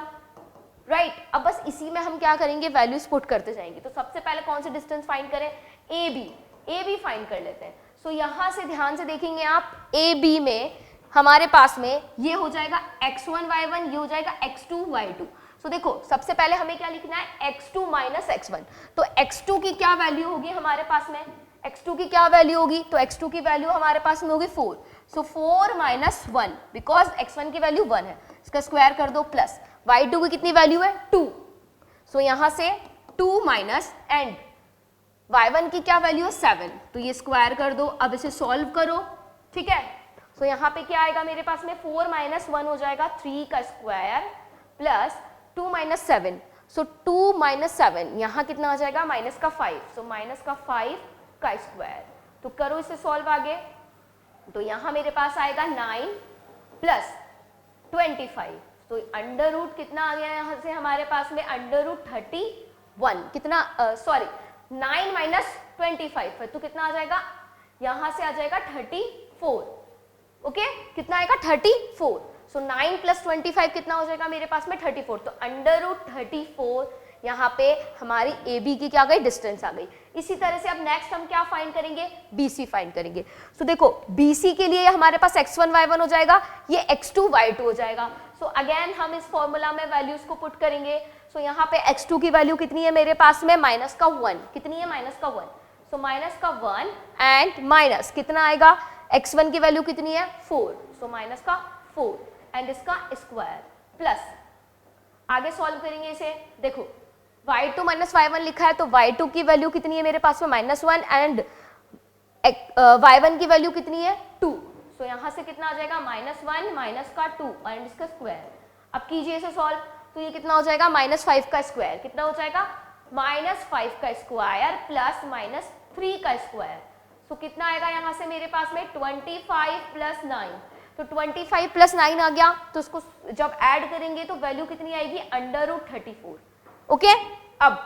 राइट। अब बस इसी में हम क्या करेंगे, वैल्यूज पुट करते जाएंगे। तो सबसे पहले कौन से डिस्टेंस फाइंड करें, ए बी फाइंड कर लेते हैं। सो यहाँ से ध्यान से देखेंगे आप, ए बी में हमारे पास में ये हो जाएगा x1 y1, ये हो जाएगा x2 y2। सो देखो सबसे पहले हमें क्या लिखना है, x2 माइनस x1। तो x2 की क्या वैल्यू होगी हमारे पास में, x2 की क्या वैल्यू होगी, तो x2 की वैल्यू हमारे पास में होगी 4। सो 4 माइनस 1 बिकॉज x1 की वैल्यू 1 है, इसका स्क्वायर कर दो, प्लस y2 की कितनी वैल्यू है 2। सो यहाँ से 2 माइनस एंड y1 की क्या वैल्यू है 7, तो ये स्क्वायर कर दो। अब इसे सॉल्व करो, ठीक है। सो यहाँ पे क्या आएगा मेरे पास में, 4 माइनस 1 हो जाएगा 3 का स्क्वायर प्लस 2 माइनस 7। सो 2 माइनस 7 यहाँ कितना आ जाएगा, माइनस का 5। सो माइनस का 5 का स्क्वायर, तो करो इसे सॉल्व आगे। तो यहाँ मेरे पास आएगा 9 प्लस 25। तो अंडर रूट कितना आ गया यहाँ से हमारे पास में, अंडर रूट 31, कितना सॉरी 9 माइनस 25 है तो कितना आ जाएगा, यहाँ से आ जाएगा 34। ओके, कितना आएगा 34। सो 9 प्लस 25 कितना हो जाएगा मेरे पास में 34। तो अंडर रूट 34 यहाँ पे हमारी ए बी की क्या गई, डिस्टेंस आ गई। इसी तरह से अब नेक्स्ट हम क्या फाइंड करेंगे, BC फाइंड करेंगे। सो देखो BC के लिए हमारे पास x1 y1 हो जाएगा, ये x2 y2 हो जाएगा। सो अगेन हम इस फॉर्मूला में वैल्यूज को पुट करेंगे। सो यहाँ पे x2 की वैल्यू कितनी है मेरे पास में, माइनस का 1, कितनी है, माइनस का 1। सो माइनस का 1 एंड माइनस कितना आएगा, x1 की वैल्यू कितनी है 4। सो माइनस का 4 एंड इसका स्क्वायर प्लस, आगे सॉल्व करेंगे इसे। देखो y2 माइनस y1 लिखा है तो y2 की वैल्यू कितनी है मेरे पास में, -1 एंड y1 की वैल्यू कितनी है 2। सो यहाँ से कितना आ जाएगा, -1 माइनस का 2 एंड इसका स्क्वायर। अब कीजिए इसे सॉल्व, तो ये कितना हो जाएगा, -5 का स्क्वायर, कितना हो जाएगा, -5 का स्क्वायर प्लस -3 का स्क्वायर। सो कितना आएगा यहाँ से मेरे पास में 25 प्लस 9। तो 25 प्लस 9 आ गया, तो इसको जब ऐड करेंगे तो वैल्यू कितनी आएगी, अंडर रूट 34। ओके, अब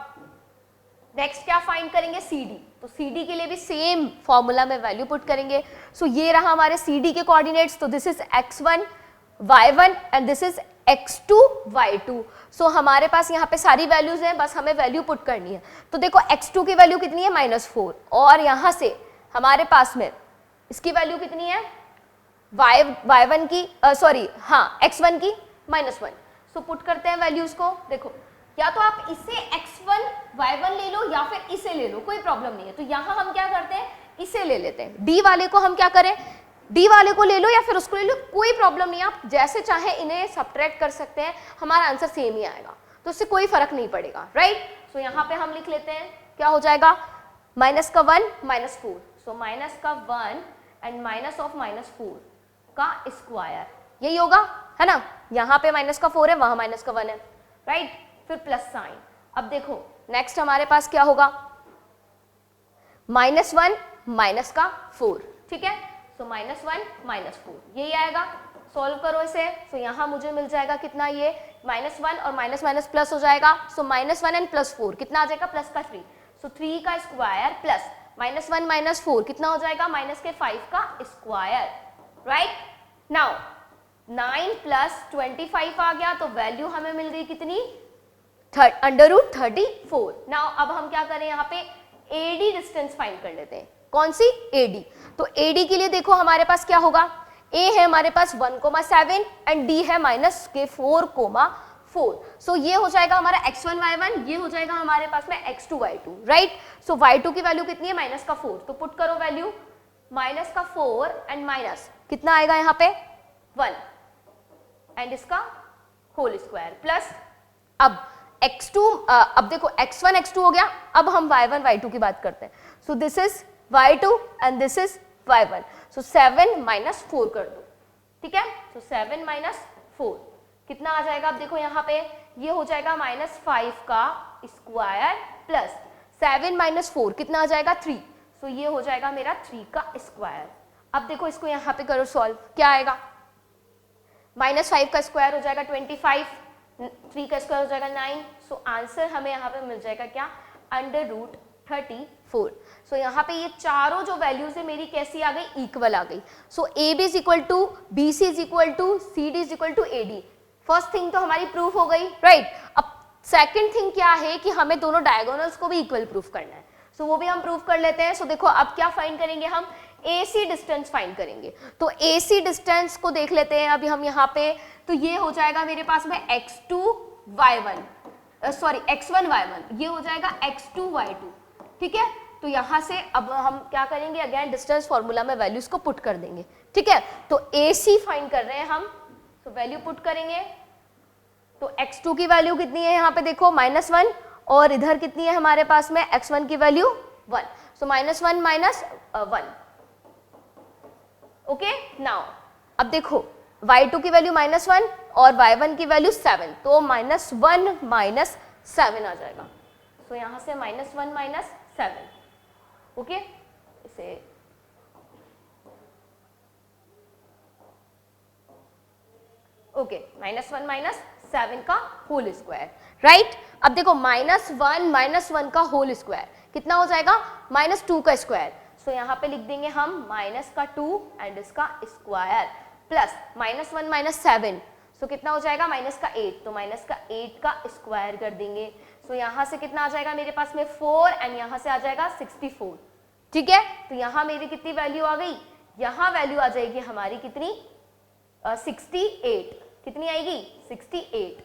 नेक्स्ट क्या फाइंड करेंगे, CD। तो CD के लिए भी सेम फॉर्मूला में वैल्यू पुट करेंगे। सो ये रहा हमारे CD के कोऑर्डिनेट्स, तो this is x1 y1 and this is x2 y2। सो हमारे पास यहाँ पे सारी वैल्यूज हैं, बस हमें वैल्यू पुट करनी है। तो देखो x2 की वैल्यू कितनी है, -4, और यहाँ से हमारे पास में इसकी वैल्यू कितनी है, y1 की सॉरी हाँ x1 की -1। सो पुट करते हैं वैल्यूज को। देखो या तो आप इसे x1 y1 ले लो या फिर इसे ले लो, कोई प्रॉब्लम नहीं है। तो यहाँ हम क्या करते हैं, इसे ले लेते हैं, D वाले को हम क्या करें, D वाले को ले लो या फिर उसको ले लो, कोई प्रॉब्लम नहीं है, आप जैसे चाहे इन्हें सब्ट्रैक्ट कर सकते हैं, हमारा आंसर सेम ही आएगा, तो इससे कोई फर्क नहीं पड़ेगा, राइट। सो यहाँ पे हम लिख लेते हैं, क्या हो जाएगा, माइनस का 1 -4। सो माइनस का 1 एंड माइनस ऑफ -4 का स्क्वायर, यही होगा, है ना। यहाँ पे माइनस का 4 है, वहां माइनस का 1 है, राइट। फिर प्लस साइन। अब देखो नेक्स्ट हमारे पास क्या होगा, -1 माइनस का 4, ठीक है। सो -1 -4 यही आएगा। सॉल्व करो इसे। सो यहाँ मुझे मिल जाएगा कितना, ये -1 और माइनस माइनस प्लस हो जाएगा। सो -1 एंड +4 कितना आ जाएगा, प्लस का 3। सो 3 का स्क्वायर प्लस -1 -4 कितना हो जाएगा, -5 का स्क्वायर, राइट। नाउ 9 + 25 आ गया, तो वैल्यू हमें मिल गई कितनी, √34। नाउ अब हम क्या करें, यहाँ पे AD डिस्टेंस फाइंड कर लेते हैं। कौन सी, AD। तो AD के लिए देखो हमारे पास क्या होगा, A है हमारे पास 1,7 एंड D है -4,4। सो ये हो जाएगा हमारा x1 y1, ये हो जाएगा हमारे पास में x2 y2, राइट। सो y2 की वैल्यू कितनी है, -4। तो पुट करो वैल्यू, -4 एंड माइनस कितना आएगा यहाँ पे 1 एंड इसका होल स्क्वायर प्लस, अब x2 अब देखो x1 x2 हो गया। अब हम y1 y2 की बात करते हैं। सो this is y2 and this is y1। सो 7 - 4 कर दो, ठीक है। सो 7 - 4 कितना आ जाएगा, अब देखो यहाँ पे ये हो जाएगा -5 का स्क्वायर प्लस 7 - 4 कितना आ जाएगा 3। सो ये हो जाएगा मेरा 3 का स्क्वायर। अब देखो इसको यहाँ पे करो सॉल्व, क्या आएगा, -5 का स्क्वायर हो जाएगा 25, 3 का स्क्वायर हो जाएगा 9। सो आंसर हमें यहाँ पे मिल जाएगा क्या, √34। सो यहाँ पे ये चारों जो वैल्यूज है मेरी कैसी आ गई, इक्वल आ गई। सो AB = BC = CD = AD। First thing तो हमारी प्रूफ हो गई, राइट। अब सेकंड थिंग क्या है कि हमें दोनों डायगोनल्स को भी इक्वल प्रूफ करना है। सो वो भी हम प्रूफ कर लेते हैं। सो देखो अब क्या फाइंड करेंगे, हम AC डिस्टेंस फाइंड करेंगे। तो AC डिस्टेंस को देख लेते हैं अभी हम यहाँ पे। तो ये हो जाएगा मेरे पास में x1 y1, ये हो जाएगा x2 y2, ठीक है। तो यहाँ से अब हम क्या करेंगे, अगेन डिस्टेंस फॉर्मूला में वैल्यूज को पुट कर देंगे, ठीक है। तो AC फाइंड कर रहे हैं हम, तो वैल्यू पुट करेंगे। तो x2 की वैल्यू कितनी है यहाँ पे देखो -1, और इधर कितनी है हमारे पास में x1 की वैल्यू 1। सो -1 - 1, ओके। नाउ अब देखो y2 की वैल्यू -1 और y1 की वैल्यू 7, तो -1 - 7 आ जाएगा। सो यहाँ से -1 - 7, ओके। इसे ओके, -1 - 7 का होल स्क्वायर, राइट। अब देखो -1 - 1 का होल स्क्वायर कितना हो जाएगा, -2 का स्क्वायर। सो यहाँ पे लिख देंगे हम -2 एंड इसका स्क्वायर प्लस -1 - 7। सो कितना हो जाएगा, -8, तो -8 का स्क्वायर कर देंगे। सो यहाँ से कितना आ जाएगा मेरे पास में 4 एंड यहाँ से आ जाएगा 64, ठीक है। तो यहाँ मेरी कितनी वैल्यू आ गई, यहाँ वैल्यू आ जाएगी हमारी कितनी, 68। कितनी आएगी, 68।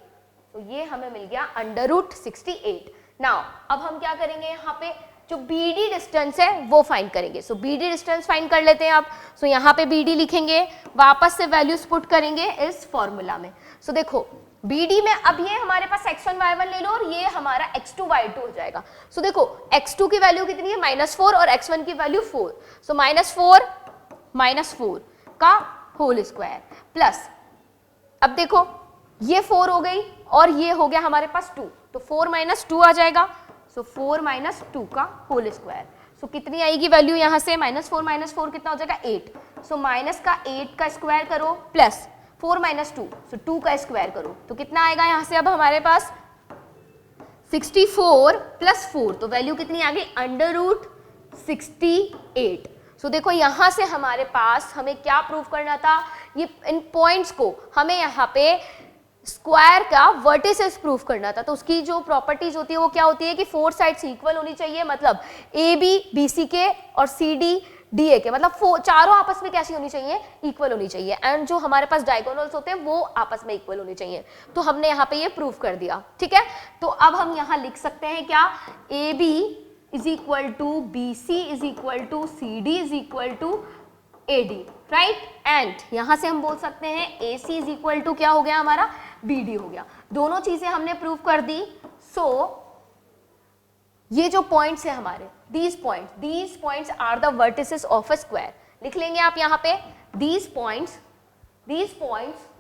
तो ये हमें मिल गया √68। नाउ अब हम क्या करेंगे, यहाँ पे जो BD डिस्टेंस है वो फाइंड करेंगे। सो BD डिस्टेंस फाइंड कर लेते हैं आप। सो यहाँ पे BD लिखेंगे, वापस से वैल्यूज पुट करेंगे इस फॉर्मूला में। सो देखो BD में अब ये हमारे पास x1 y1 ले लो और ये हमारा x2 y2 हो जाएगा। सो देखो x2 की वैल्यू कितनी है, -4 और x1 की वैल्यू 4। सो -4 का होल स्क्वायर प्लस, अब देखो ये 4 हो गई और ये हो गया हमारे पास 2, तो 4 - 2 आ जाएगा। सो 4 - 2 का होल स्क्वायर। सो कितनी आएगी वैल्यू यहाँ से, -4 - 4 कितना हो जाएगा 8। सो -8 का स्क्वायर करो प्लस 4 - 2, सो 2 का स्क्वायर करो, तो कितना आएगा यहाँ से अब हमारे पास 64 + 4, तो वैल्यू कितनी आ गई, √68। सो देखो यहाँ से हमारे पास हमें क्या प्रूव करना था, ये इन पॉइंट्स को हमें यहाँ पे स्क्वायर का वर्टिसेस प्रूफ करना था। तो उसकी जो प्रॉपर्टीज होती है वो क्या होती है कि 4 साइड्स इक्वल होनी चाहिए, मतलब AB BC के और CD DA के, मतलब चारों आपस में कैसी होनी चाहिए, इक्वल होनी चाहिए। एंड जो हमारे पास डायगोनल्स होते हैं वो आपस में इक्वल होनी चाहिए। तो हमने यहाँ पे ये प्रूफ कर दिया, ठीक है। तो अब हम यहाँ लिख सकते हैं क्या, AB = BC = CD = AD, right. And यहां से हम बोल सकते हैं AC = क्या हो गया हमारा, BD हो गया। दोनों चीजें हमने प्रूव कर दी। सो ये जो पॉइंट्स है हमारे, these points are the vertices of a square। लिख लेंगे आप यहाँ पे, these points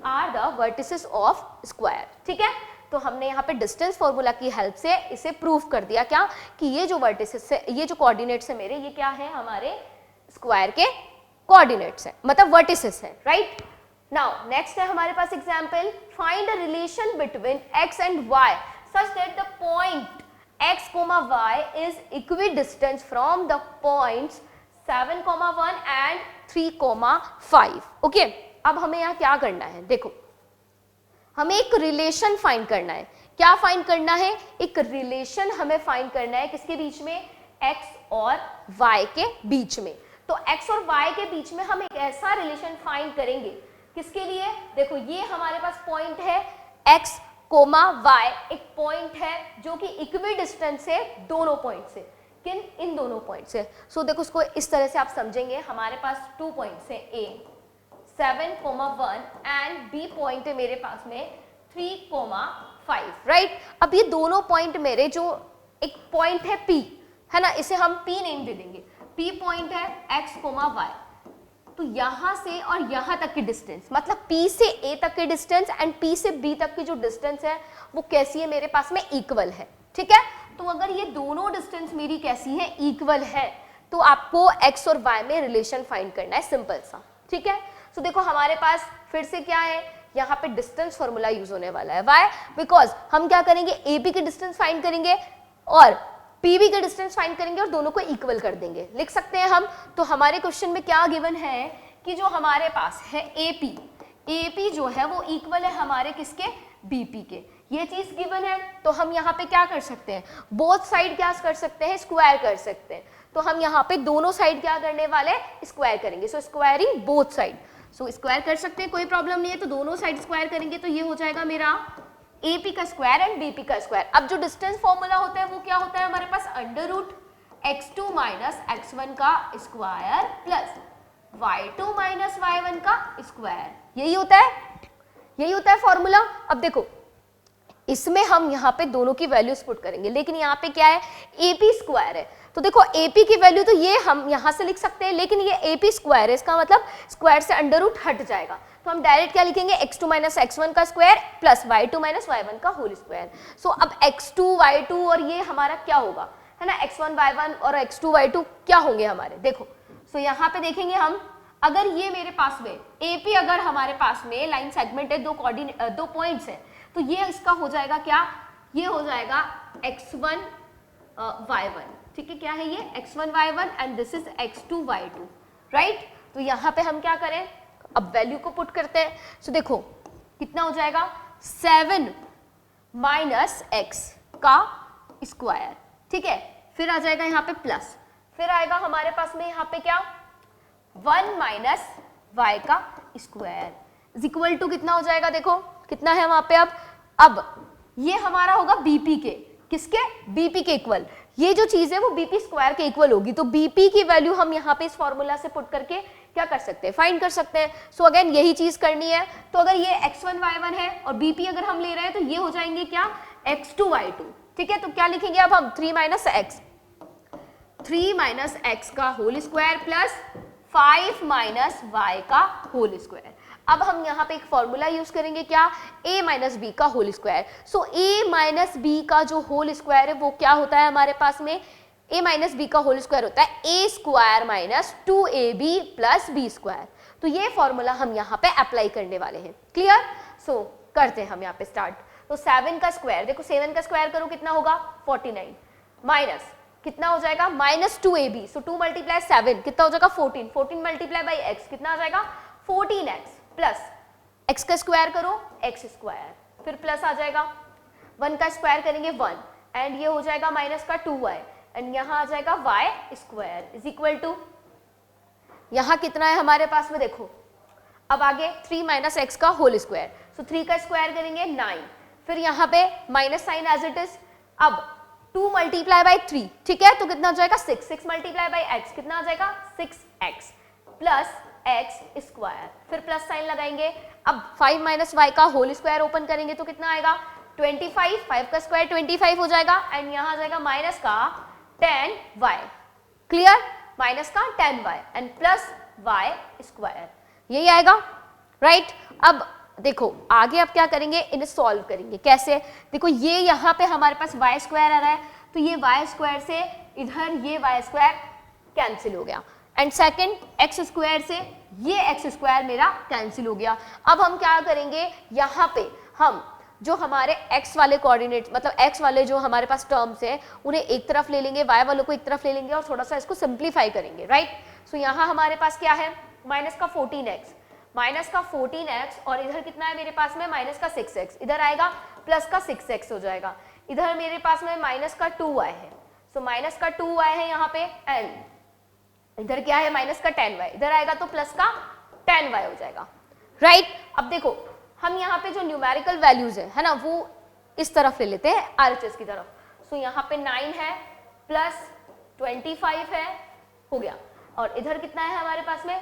are the vertices of square, ठीक है। तो हमने यहाँ पे डिस्टेंस फॉर्मूला की हेल्प से इसे प्रूव कर दिया क्या, कि ये जो वर्टिसेस है, ये जो कोऑर्डिनेट्स है मेरे, ये क्या है, हमारे स्क्वायर के कोऑर्डिनेट्स है, मतलब वर्टिसेस है, राइट। नाउ नेक्स्ट है हमारे पास example, find a relation between x and y such that the point x, y is equidistant from the points 7, 1 and 3, 5. Okay, अब हमें यहाँ क्या करना है, देखो हमें एक रिलेशन फाइंड करना है। क्या फाइंड करना है? एक रिलेशन हमें फाइंड करना है किसके बीच में? x और y के बीच में। तो x और y के बीच में हम एक ऐसा रिलेशन फाइंड करेंगे, किसके लिए? देखो ये हमारे पास पॉइंट है x, y, एक पॉइंट है जो कि इक्वी डिस्टेंस है दोनों पॉइंट से। किन? इन दोनों पॉइंट से। सो देखो उसको इस तरह से आप समझेंगे, हमारे पास 2 पॉइंट्स है, A 7, 1 एंड B पॉइंट है मेरे पास में 3, 5, राइट। अब ये दोनों पॉइंट मेरे, जो एक पॉइंट है P, है ना, इसे हम P नेम दे देंगे। P पॉइंट है x, y, तो यहां से और यहां तक की डिस्टेंस, मतलब P से A तक की डिस्टेंस एंड P से B तक की जो डिस्टेंस है वो कैसी है मेरे पास में? इक्वल है, ठीक है। तो अगर ये दोनों डिस्टेंस मेरी कैसी है? इक्वल है, तो आपको x और y में रिलेशन फाइंड करना है, सिंपल सा, ठीक है। तो देखो हमारे पास फिर से क्या है, यहाँ पे डिस्टेंस फॉर्मूला यूज होने वाला है। व्हाई? बिकॉज हम क्या करेंगे, AB की डिस्टेंस फाइंड करेंगे और PB के डिस्टेंस फाइंड करेंगे और दोनों को इक्वल कर देंगे, लिख सकते हैं हम। तो हमारे क्वेश्चन में क्या गिवन है कि जो हमारे पास है AP जो है वो इक्वल है हमारे किसके? BP के। ये चीज गिवन है, तो हम यहाँ पे क्या कर सकते हैं? बोथ साइड क्या कर सकते हैं? स्क्वायर कर सकते हैं। तो हम यहाँ पे दोनों साइड क्या करने वाले? स्क्वायर करेंगे। So squaring both side, so square कर सकते हैं, कोई प्रॉब्लम नहीं है। तो दोनों साइड स्क्वायर करेंगे तो ये हो जाएगा मेरा AP का स्क्वायर एंड BP का स्क्वायर। अब जो डिस्टेंस फॉर्मूला होता है वो क्या होता है हमारे पास? Under root x2 minus x1 का square plus y2 minus y1 का स्क्वायर। यही होता है फॉर्मूला। अब देखो इसमें हम यहाँ पे दोनों की वैल्यूज पुट करेंगे, लेकिन यहाँ पे क्या है? AP स्क्वायर है। तो देखो AP की वैल्यू तो ये हम यहाँ से लिख सकते हैं, लेकिन ये AP स्क्वायर है, इसका मतलब स्क्वायर से अंडर रूट हट जाएगा। तो हम डायरेक्ट क्या लिखेंगे? x2 माइनस x1 का square plus y2 minus y1 का होल स्क्वायर। सो अब x2 y2 और ये हमारा क्या होगा, है ना, x1 y1 और x2 y2 क्या होंगे हमारे? देखो सो यहाँ पे देखेंगे हम, अगर ये मेरे पास में AP अगर हमारे पास में लाइन सेगमेंट है, दो पॉइंट्स है, तो ये इसका हो जाएगा क्या? ये हो जाएगा x1 y1, ठीक है। क्या है ये? x1 y1 and this is x2 y2, right. तो यहाँ पे हम क्या करें? अब वैल्यू को पुट करते हैं। सो देखो कितना हो जाएगा? 7 माइनस x का स्क्वायर, ठीक है। फिर आ जाएगा यहाँ पे प्लस, फिर आएगा हमारे पास में यहाँ पे क्या? 1 माइनस y का स्क्वायर इज इक्वल टू कितना हो जाएगा? देखो कितना है वहां पे। अब ये हमारा होगा BP के, किसके? BP के इक्वल। ये जो चीज है वो BP स्क्वायर के इक्वल होगी, तो BP की वैल्यू हम यहाँ पे इस फॉर्मूला से पुट करके क्या कर सकते हैं? फाइंड कर सकते हैं। सो अगेन यही चीज करनी है। तो अगर ये x1 y1 है और BP अगर हम ले रहे हैं तो ये हो जाएंगे क्या? x2 y2, ठीक है। तो क्या लिखेंगे अब हम? 3 माइनस x का whole square plus 5 minus y का होल स्क्वायर। अब हम यहाँ पे एक फॉर्मूला यूज करेंगे, क्या? a माइनस बी का whole square. So a minus b का जो होल स्क्वायर है वो क्या होता है हमारे पास में? a माइनस बी का होल स्क्वायर होता है a square minus 2ab plus b square. तो ये फॉर्मूला हम यहाँ पे अप्लाई करने वाले हैं, क्लियर। सो करते हैं हम यहाँ पे स्टार्ट। तो 7 का स्क्वायर, देखो 7 का स्क्वायर करो कितना होगा? 49 माइनस कितना हो जाएगा? Minus 2ab। सो 2 मल्टीप्लाई 7 कितना हो जाएगा? 14। 14 मल्टीप्लाई बाई x कितना आ जाएगा? 14x प्लस x का स्क्वायर करो x स्क्वायर, फिर प्लस आ जाएगा 1 का स्क्वायर करेंगे 1 एंड ये हो जाएगा माइनस का 2y एंड यहाँ आ जाएगा y square is equal to, यहाँ कितना है हमारे पास में? देखो अब आगे 3 माइनस x का होल स्क्वायर। सो 3 का स्क्वायर करेंगे 9, फिर यहाँ पे minus sign as it is. अब 2 मल्टीप्लाई बाई 3, ठीक है, तो कितना हो जाएगा? 6। 6 मल्टीप्लाई बाई x कितना आ जाएगा? 6x प्लस x स्क्वायर, फिर प्लस साइन लगाएंगे। अब 5 माइनस y का होल स्क्वायर ओपन करेंगे तो कितना आएगा? 25। 5 का स्क्वायर 25 हो जाएगा एंड यहाँ आ जाएगा माइनस का 10y, क्लियर, माइनस का 10y and plus y square, यही आएगा, राइट। अब देखो आगे अब क्या करेंगे? इन्हें सॉल्व करेंगे। कैसे? देखो ये यहाँ पे हमारे पास y स्क्वायर आ रहा है, तो ये y स्क्वायर से इधर ये y स्क्वायर कैंसिल हो गया, एंड सेकंड एक्स स्क्वायर से ये एक्स स्क्वायर मेरा कैंसिल हो गया। अब हम क्या करेंगे, यहाँ पे हम जो हमारे x वाले कोऑर्डिनेट मतलब x वाले जो हमारे पास टर्म्स हैं उन्हें एक तरफ ले लेंगे, y वालों को एक तरफ ले लेंगे और थोड़ा सा इसको सिंप्लीफाई करेंगे, राइट। सो यहाँ हमारे पास क्या है, माइनस का 14x और इधर कितना है मेरे पास में माइनस का 6x, इधर आएगा प्लस का 6x हो जाएगा, इधर मेरे पास में माइनस का 2y है, सो माइनस का 2y है यहाँ पे, एंड इधर क्या है माइनस का 10y, इधर आएगा तो प्लस का 10y हो जाएगा, राइट। अब देखो हम यहाँ पे जो न्यूमेरिकल वैल्यूज है ना, वो इस तरफ ले लेते हैं RHS की तरफ। सो यहाँ पे 9 है प्लस 25 है, हो गया, और इधर कितना है हमारे पास में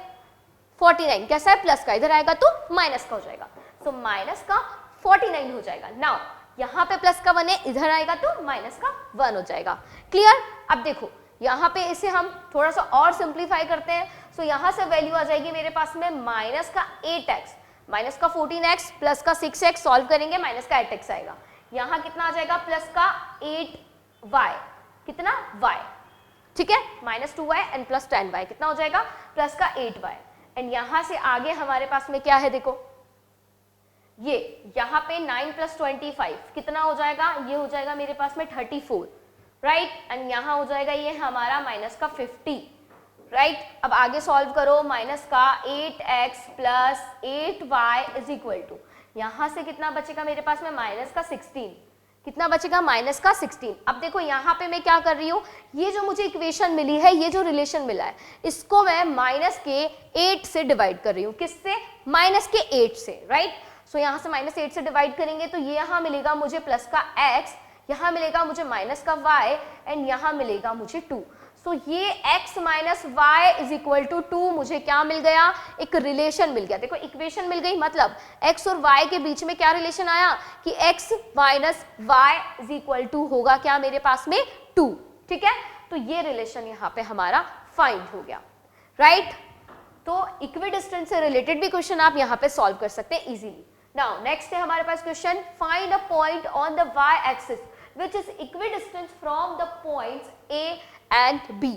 49, कैसा है प्लस का, इधर आएगा तो माइनस का हो जाएगा, सो माइनस का 49 हो जाएगा। नाउ यहाँ पे प्लस का 1 है, इधर आएगा तो माइनस का 1 हो जाएगा, क्लियर। अब देखो यहाँ पे इसे हम थोड़ा सा और सिंप्लीफाई करते हैं, सो यहाँ से वैल्यू आ जाएगी मेरे पास में माइनस का 8x, माइनस का 14x प्लस का 6x, सॉल्व करेंगे माइनस का 8x आएगा, यहाँ कितना आ जाएगा प्लस का 8y, कितना y, ठीक है, minus 2y and plus 10y, कितना हो जाएगा प्लस का 8y, एंड यहाँ से आगे हमारे पास में क्या है, देखो ये यहाँ पे 9 प्लस 25 कितना हो जाएगा, ये हो जाएगा मेरे पास में 34, राइट, एंड यहाँ हो जाएगा ये हमारा माइनस का 50, राइट। अब आगे सॉल्व करो, माइनस का 8x plus 8y is equal to, यहाँ से कितना बचेगा मेरे पास में माइनस का 16, कितना बचेगा माइनस का 16। अब देखो यहाँ पे मैं क्या कर रही हूँ, ये जो मुझे इक्वेशन मिली है, ये जो रिलेशन मिला है, इसको मैं माइनस के 8 से डिवाइड कर रही हूँ, किससे, माइनस के 8 से, राइट। सो यहाँ से माइनस 8 से डिवाइड करेंगे तो ये यहाँ मिलेगा मुझे प्लस का x, यहाँ मिलेगा मुझे माइनस का y एंड यहाँ मिलेगा मुझे 2। सो ये x minus y is equal to 2 मुझे क्या मिल गया, एक रिलेशन मिल गया। देखो इक्वेशन मिल गई, मतलब x और y के बीच में क्या रिलेशन आया कि x minus y is equal to होगा क्या मेरे पास में 2, ठीक है। तो ये रिलेशन यहाँ पे हमारा फाइंड हो गया, राइट। तो इक्विडिस्टेंस से रिलेटेड भी क्वेश्चन आप यहाँ पे सॉल्व कर सकते हैं इजीली। नाउ नेक्स्ट है हमारे पास question, find a point on the y axis which is equidistant from the points A and B।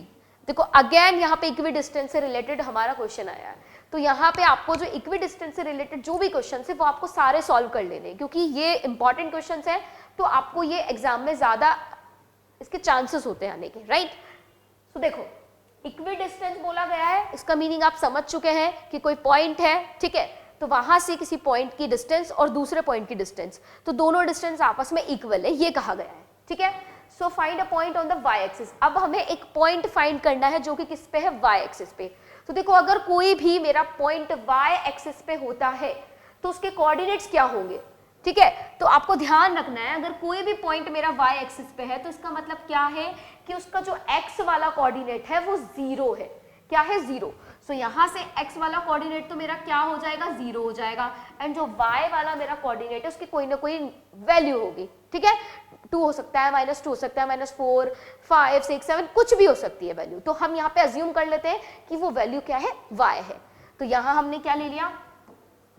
देखो अगेन यहाँ पे इक्विडिस्टेंस से रिलेटेड हमारा क्वेश्चन आया है, तो यहाँ पे आपको जो इक्विडिस्टेंस से रिलेटेड जो भी क्वेश्चन है वो आपको सारे सॉल्व कर लेने, क्योंकि ये इंपॉर्टेंट क्वेश्चन है, तो आपको ये एग्जाम में ज्यादा इसके चांसेस होते हैं आने के, राइट। तो देखो इक्विडिस्टेंस बोला गया है, इसका मीनिंग आप समझ चुके हैं कि कोई पॉइंट है, ठीक है, तो वहां से किसी पॉइंट की डिस्टेंस और दूसरे पॉइंट की डिस्टेंस, तो दोनों डिस्टेंस आपस में इक्वल है, ये कहा गया है, ठीक है। So find a point on the y axis. अब हमें एक पॉइंट फाइंड करना है जो कि किस पे है, y एक्सिस पे। तो देखो अगर कोई भी मेरा पॉइंट y एक्सिस पे होता है तो उसके कोऑर्डिनेट्स क्या होंगे, ठीक है। तो आपको ध्यान रखना है, अगर कोई भी पॉइंट मेरा y एक्सिस पे है तो इसका मतलब क्या है कि उसका जो x वाला कोऑर्डिनेट है वो 0 है, क्या है 0। सो यहाँ से x वाला कोऑर्डिनेट तो मेरा क्या हो जाएगा 0 हो जाएगा, एंड जो y वाला मेरा कोऑर्डिनेट है उसकी कोई ना कोई वैल्यू होगी, ठीक है। 2 हो सकता है, -2 हो सकता है, -4, 5, 6, 7 कुछ भी हो सकती है वैल्यू। तो हम यहाँ पे अज्यूम कर लेते हैं कि वो वैल्यू क्या है, y है। तो यहाँ हमने क्या ले लिया,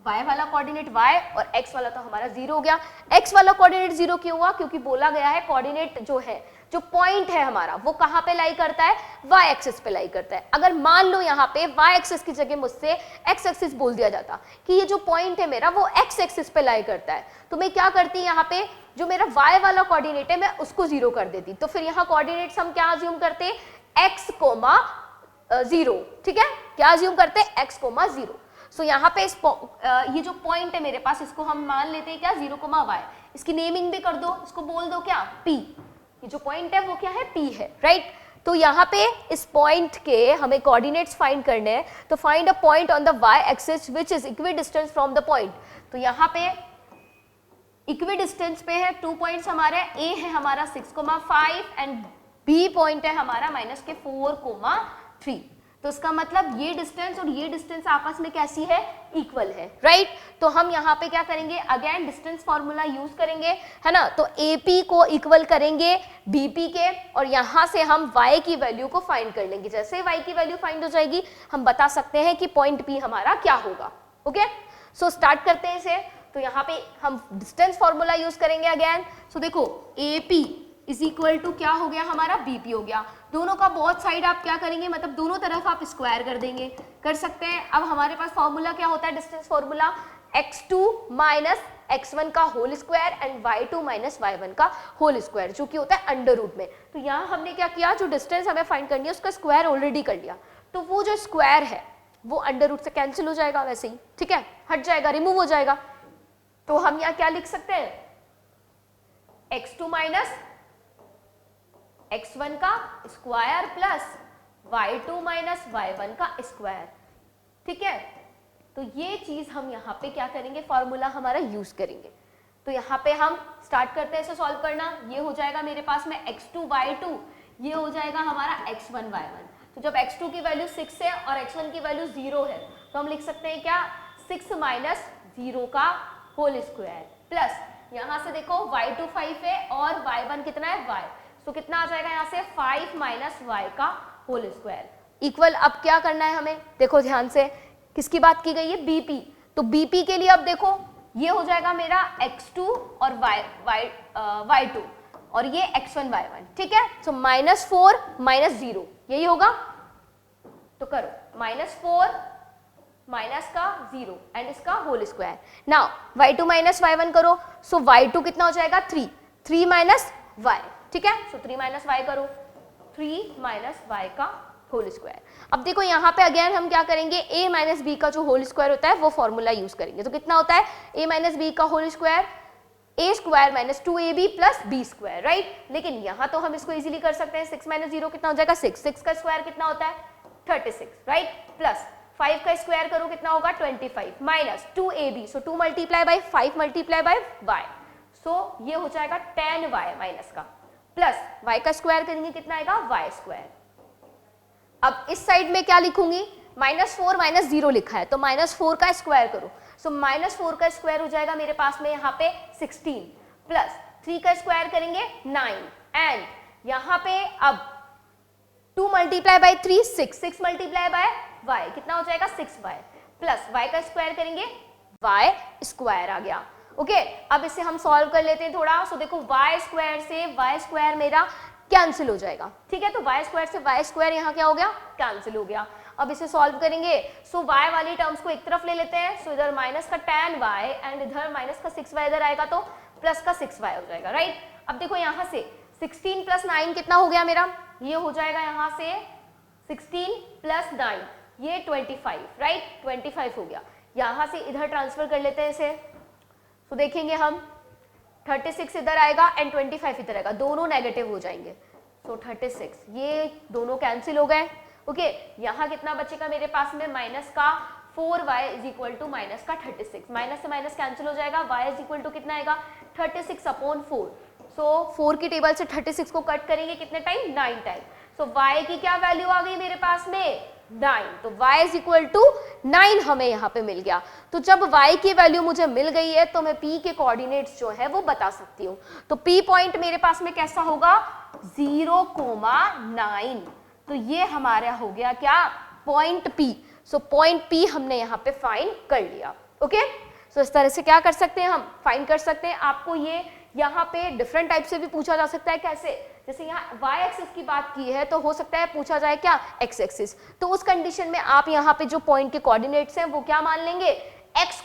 y वाला कोऑर्डिनेट y और x वाला तो हमारा 0 हो गया। x वाला कोऑर्डिनेट 0 क्यों हुआ, क्योंकि बोला गया है कोऑर्डिनेट जो है, जो पॉइंट है हमारा वो कहाँ पे लाई करता है, y एक्सिस पे लाई करता है। अगर मान लो यहाँ पे y एक्सिस की जगह मुझसे x एक्सिस बोल दिया जाता कि ये जो पॉइंट है मेरा वो x एक्सिस पे लाई करता है, तो मैं क्या करती यहाँ पे जो मेरा y वाला कोऑर्डिनेट है मैं उसको 0 कर देती। तो फिर यहाँ कोऑर्डिनेट्स हम क्या अज्यूम करते हैं, x, 0, ठीक है, क्या अज्यूम करते हैं, x, 0। सो यहाँ पे ये जो पॉइंट है मेरे पास इसको हम मान लेते हैं क्या 0, y। इसकी नेमिंग भी कर दो, इसको बोल दो क्या P। ये जो पॉइंट है वो क्या है, P है, राइट। तो यहाँ पे इस पॉइंट के हमें कोऑर्डिनेट्स फाइंड करने हैं, तो find a point on the y axis which is equidistance from the point. तो यहाँ पे इक्विडिस्टेंस पे है 2 पॉइंट्स हमारे, A है हमारा 6,5 एंड B पॉइंट है हमारा -4,3। तो इसका मतलब ये डिस्टेंस और ये डिस्टेंस आपस में कैसी है, इक्वल है, राइट। तो हम यहाँ पे क्या करेंगे, अगेन डिस्टेंस फॉर्मूला यूज करेंगे, है ना। तो AP को इक्वल करेंगे BP के, और यहाँ से हम y की वैल्यू को फाइंड कर लेंगे। जैसे y की वैल्यू फाइंड हो जाएगी हम बता सकते हैं कि पॉइंट P हमारा क्या होगा, ओके। सो स्टार्ट करते हैं इसे। तो यहाँ पे हम डिस्टेंस फॉर्मूला यूज करेंगे अगेन। सो देखो AP इज इक्वल टू क्या हो गया हमारा बीपी हो गया। दोनों का बोथ साइड आप क्या करेंगे, मतलब दोनों तरफ आप स्क्वायर कर देंगे, कर सकते हैं। अब हमारे पास फॉर्मूला क्या होता है, distance formula x2 minus x1 का whole square and y2 minus y1 का होल स्क्वायर, जो कि होता है अंडर रूट में। तो यहाँ हमने क्या किया, जो डिस्टेंस हमें फाइंड करनी है उसका स्क्वायर ऑलरेडी कर लिया, तो वो जो स्क्वायर है वो अंडर रूट से कैंसिल हो जाएगा वैसे ही, ठीक है, हट जाएगा, रिमूव हो जाएगा। तो हम यहाँ क्या लिख सकते हैं, x2 माइनस x1 का square plus y2 minus y1 का स्क्वायर, ठीक है। तो ये चीज हम यहाँ पे क्या करेंगे, फॉर्मूला हमारा यूज करेंगे। तो यहाँ पे हम स्टार्ट करते हैं इसे सॉल्व करना। ये हो जाएगा मेरे पास में x2 y2, ये हो जाएगा हमारा x1 y1। तो जब x2 की वैल्यू 6 है और x1 की वैल्यू 0 है तो हम लिख सकते हैं क्या, 6 माइनस 0 का होल स्क्वायर प्लस यहाँ से देखो y2 5 है और y1 कितना है y, तो कितना आ जाएगा यहाँ से 5 माइनस y का होल स्क्वायर इक्वल। अब क्या करना है हमें, देखो ध्यान से, किसकी बात की गई है, बीपी। तो बीपी के लिए अब देखो ये हो जाएगा मेरा x2 और y2 और ये x1 y1, ठीक है। सो -4 माइनस 0 यही होगा, तो करो -4 माइनस का 0 एंड इसका whole square. Now y2 minus y1 करो, सो y2 कितना हो जाएगा 3 माइनस y, ठीक है। सो 3 माइनस y करो, 3 माइनस y का होल स्क्वायर। अब देखो यहाँ पे अगेन हम क्या करेंगे, a माइनस बी का जो होल स्क्वायर होता है वो फॉर्मूला यूज करेंगे। तो कितना होता है a माइनस बी का whole square, a square minus 2ab plus b square, right. लेकिन यहाँ तो हम इसको इजीली कर सकते हैं, 6 माइनस 0 कितना हो जाएगा 6 का स्क्वायर कितना होता है 36, राइट, प्लस 5 का स्क्वायर करो कितना होगा 25 minus 2ab, so 2 multiply by 5 multiply by y, सो ये हो जाएगा 10y माइनस का, प्लस y का स्क्वायर करेंगे कितना आएगा y स्क्वायर। अब इस साइड में क्या लिखूंगी, -4 माइनस 0 लिखा है तो -4 का स्क्वायर करो, सो -4 का स्क्वायर हो जाएगा मेरे पास में यहाँ पे 16 प्लस 3 का स्क्वायर करेंगे 9 एंड यहाँ पे अब 2 multiply by 3 6 multiply by y कितना हो जाएगा 6y प्लस y का स्क्वायर करेंगे y स्क्वायर आ गया, ओके। अब इसे हम सॉल्व कर लेते हैं थोड़ा। सो देखो y स्क्वायर से y स्क्वायर मेरा कैंसिल हो जाएगा, ठीक है। तो y स्क्वायर से y स्क्वायर यहाँ क्या हो गया, कैंसिल हो गया। अब इसे सॉल्व करेंगे, सो y वाली टर्म्स को एक तरफ ले लेते हैं, सो इधर माइनस का 10y एंड इधर माइनस का 6y इधर आएगा तो प्लस का 6y हो जाएगा, राइट। अब देखो यहाँ से 16 प्लस 9 कितना हो गया मेरा, ये हो जाएगा यहाँ से 16 प्लस 9 ये 25, राइट, 25 हो गया। यहाँ से इधर ट्रांसफर कर लेते हैं इसे, तो देखेंगे हम 36 इधर आएगा एंड 25 इधर आएगा, दोनों नेगेटिव हो जाएंगे, सो 36 ये दोनों कैंसिल हो गए, ओके। यहाँ कितना बचेगा मेरे पास में माइनस का 4y is equal to minus का 36, माइनस से माइनस कैंसिल हो जाएगा, y इज इक्वल टू कितना आएगा 36 अपॉन 4, सो 4 की टेबल से 36 को कट करेंगे कितने टाइम 9 टाइम, सो y की क्या वैल्यू आ गई मेरे पास में 9, तो y इज इक्वल टू 9 हमें यहाँ पे मिल गया। तो जब y की वैल्यू मुझे मिल गई है तो मैं p के कोऑर्डिनेट्स जो है वो बता सकती हूँ। तो p पॉइंट मेरे पास में कैसा होगा 0,9, तो ये हमारा हो गया क्या point p। So point p हमने यहाँ पे फाइंड कर लिया, ओके। सो इस तरह से क्या कर सकते हैं, हम फाइंड कर सकते हैं। आपको ये यहाँ पे डिफरेंट टाइप से भी पूछा जा सकता है, कैसे, जैसे यहाँ y एक्सिस की बात की है तो हो सकता है पूछा जाए क्या x एक्सिस, तो उस कंडीशन में आप यहाँ पे जो पॉइंट के कोऑर्डिनेट्स हैं वो क्या मान लेंगे x,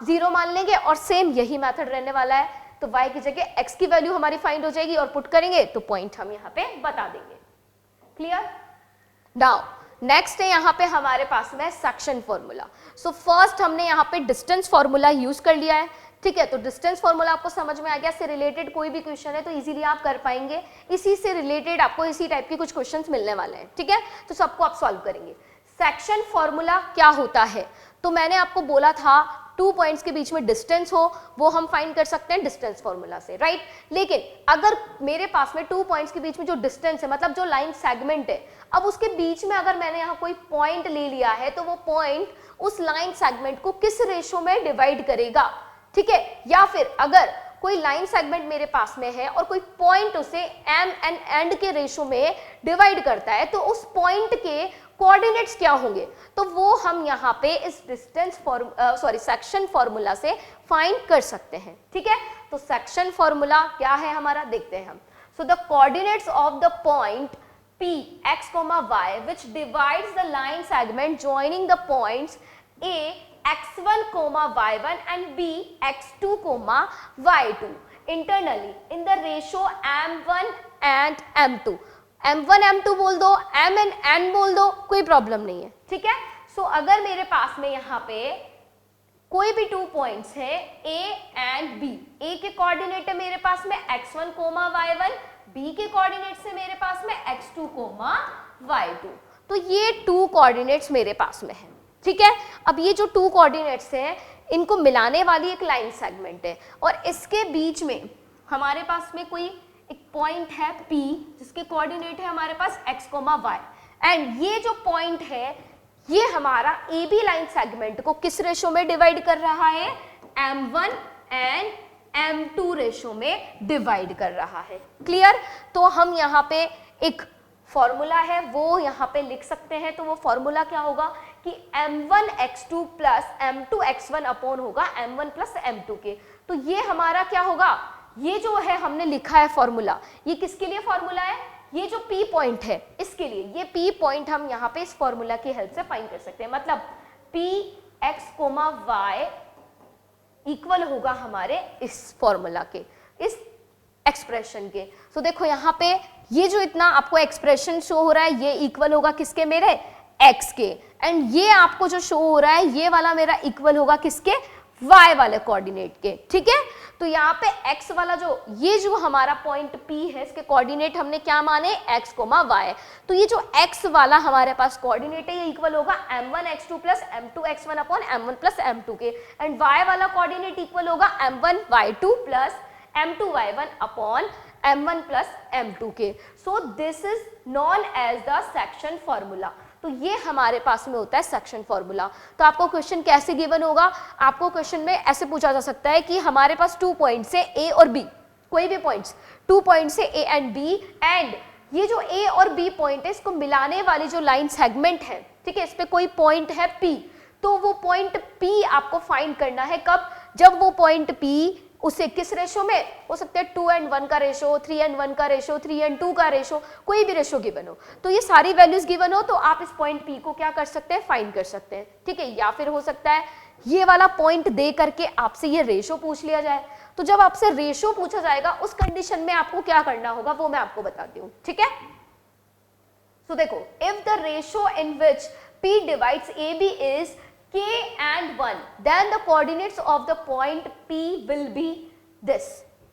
0 मान लेंगे, और सेम यही मेथड रहने वाला है। तो y की जगह x की वैल्यू हमारी फाइंड हो जाएगी और पुट करेंगे तो पॉइंट हम यहाँ पे बता देंगे, क्लियर। नाउ नेक्स्ट है यहाँ पे हमारे पास में सेक्शन फॉर्मूला। सो फर्स्ट हमने यहाँ पे डिस्टेंस फॉर्मूला यूज कर लिया है, ठीक है। तो डिस्टेंस फॉर्मूला आपको समझ में आ गया, इससे रिलेटेड कोई भी क्वेश्चन है तो इजीली आप कर पाएंगे, इसी से रिलेटेड आपको इसी टाइप के कुछ क्वेश्चंस मिलने वाले हैं, ठीक है। तो सबको आप सॉल्व करेंगे। सेक्शन फॉर्मूला क्या होता है, तो मैंने आपको बोला था 2 पॉइंट्स के बीच में डिस्टेंस हो वो हम फाइंड कर सकते हैं डिस्टेंस फॉर्मूला से, राइट। लेकिन अगर मेरे पास में 2 पॉइंट्स के बीच में जो डिस्टेंस है, मतलब जो लाइन सेगमेंट है, अब उसके बीच में अगर मैंने यहाँ कोई पॉइंट ले लिया है तो वो पॉइंट उस लाइन सेगमेंट को किस रेशो में डिवाइड करेगा, ठीक है। या फिर अगर कोई लाइन सेगमेंट मेरे पास में है और कोई पॉइंट उसे एम एंड एंड के रेशो में डिवाइड करता है तो उस पॉइंट के कोऑर्डिनेट्स क्या होंगे, तो वो हम यहाँ पे इस डिस्टेंस सेक्शन फॉर्मूला से फाइंड कर सकते हैं, ठीक है। तो सेक्शन फॉर्मूला क्या है हमारा देखते हैं हम। So the coordinates of the point P x comma y which divides the line segment joining the points A x1 comma y1 and B x2 comma y2 internally in the ratio m1 and m2. m1 m2 बोल दो, m and n बोल दो, कोई problem नहीं है, ठीक है। सो अगर मेरे पास में यहाँ पे कोई भी 2 पॉइंट्स है A एंड B, A के कोऑर्डिनेट है मेरे पास में x1 कोमा y1, B के कोऑर्डिनेट से मेरे पास में x2 कोमा y2, तो ये 2 कोऑर्डिनेट्स मेरे पास में है, ठीक है। अब ये जो 2 कोऑर्डिनेट्स हैं इनको मिलाने वाली एक लाइन सेगमेंट है और इसके बीच में हमारे पास में कोई एक पॉइंट है P जिसके कोऑर्डिनेट है हमारे पास x, y एंड ये जो पॉइंट है ये हमारा AB लाइन सेगमेंट को किस रेशो में डिवाइड कर रहा है, m1 एंड m2 रेशो में डिवाइड कर रहा है। क्लियर? तो हम यहाँ पे एक फॉर्मूला है वो यहाँ पे लिख सकते हैं, तो वो फॉर्मूला क्या होगा कि m1 x2 plus m2 x1 upon होगा m1 प्लस m2 के। तो ये हमारा क्या होगा, ये जो है हमने लिखा है फॉर्मूला, ये किसके लिए फॉर्मूला है, ये जो P पॉइंट है इसके लिए, ये P पॉइंट हम यहाँ पे इस फॉर्मूला की हेल्प से फाइंड कर सकते हैं। मतलब P x comma y equal होगा हमारे इस फॉर्मूला के, इस एक्सप्रेशन के। सो देखो यहाँ पे ये जो इतना आपको एक्सप्रेशन शो हो रहा है ये इक्वल होगा किसके, मेरे x के, एंड ये आपको जो शो हो रहा है ये वाला मेरा इक्वल होगा किसके, y वाले कोऑर्डिनेट के, ठीक है। तो यहाँ पे x वाला ये जो हमारा पॉइंट P है इसके कोऑर्डिनेट हमने क्या माने, x, y, तो ये जो x वाला हमारे पास कोऑर्डिनेट है ये इक्वल होगा m1 x2 plus m2 x1 upon m1 plus m2 के, एंड y वाला कोऑर्डिनेट इक्वल होगा m1 y2 plus m2 y1 upon m1 plus m2 के। So this is known as the section formula. तो ये हमारे पास में होता है सेक्शन फॉर्मूला। तो आपको क्वेश्चन कैसे गिवन होगा, आपको क्वेश्चन में ऐसे पूछा जा सकता है कि हमारे पास 2 पॉइंट्स है A और B, कोई भी पॉइंट्स 2 पॉइंट्स है A एंड B, एंड ये जो A और B पॉइंट है इसको मिलाने वाली जो लाइन सेगमेंट है, ठीक है, इस पे कोई पॉइंट है P, तो वो पॉइंट P आपको फाइंड करना है कब, जब वो पॉइंट P उसे किस रेशो में हो सकता है, 2 and 1 का रेशो, 3 and 1 का रेशो, 3 and 2 का रेशो, कोई भी रेशो गिवन हो, तो ये सारी वैल्यूज गिवन हो तो आप इस पॉइंट P को क्या कर सकते हैं, फाइंड कर सकते हैं, ठीक है। या फिर हो सकता है ये वाला पॉइंट दे करके आपसे ये रेशो पूछ लिया जाए, तो जब आपसे रेशो पूछा जाएगा उस कंडीशन में आपको क्या करना होगा वो मैं आपको बताती हूँ, ठीक है। सो देखो, if the ratio in which P divides AB is K and 1, then the coordinates of the point P will be this,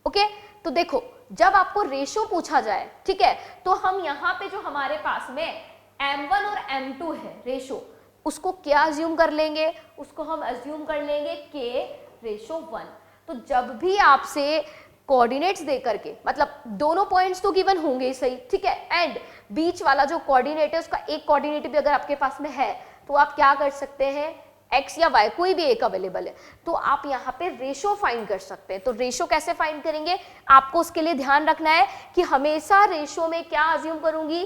okay? तो देखो जब आपको रेशो पूछा जाए, ठीक है, तो हम यहाँ पे जो हमारे पास में m1 और m2 है रेशो, उसको क्या अज्यूम कर लेंगे, उसको हम अज्यूम कर लेंगे K/1। तो जब भी आपसे कोऑर्डिनेट्स दे करके, मतलब दोनों पॉइंट्स तो गिवन होंगे ही सही, ठीक है, एंड बीच वाला जो कोऑर्डिनेट है उसका एक कोऑर्डिनेट भी अगर आपके पास में है तो आप क्या कर सकते हैं, x या y कोई भी एक अवेलेबल है, तो आप यहाँ पे रेशो फाइंड कर सकते हैं। तो रेशो कैसे फाइंड करेंगे, आपको उसके लिए ध्यान रखना है कि हमेशा रेशो में क्या अज्यूम करूंगी,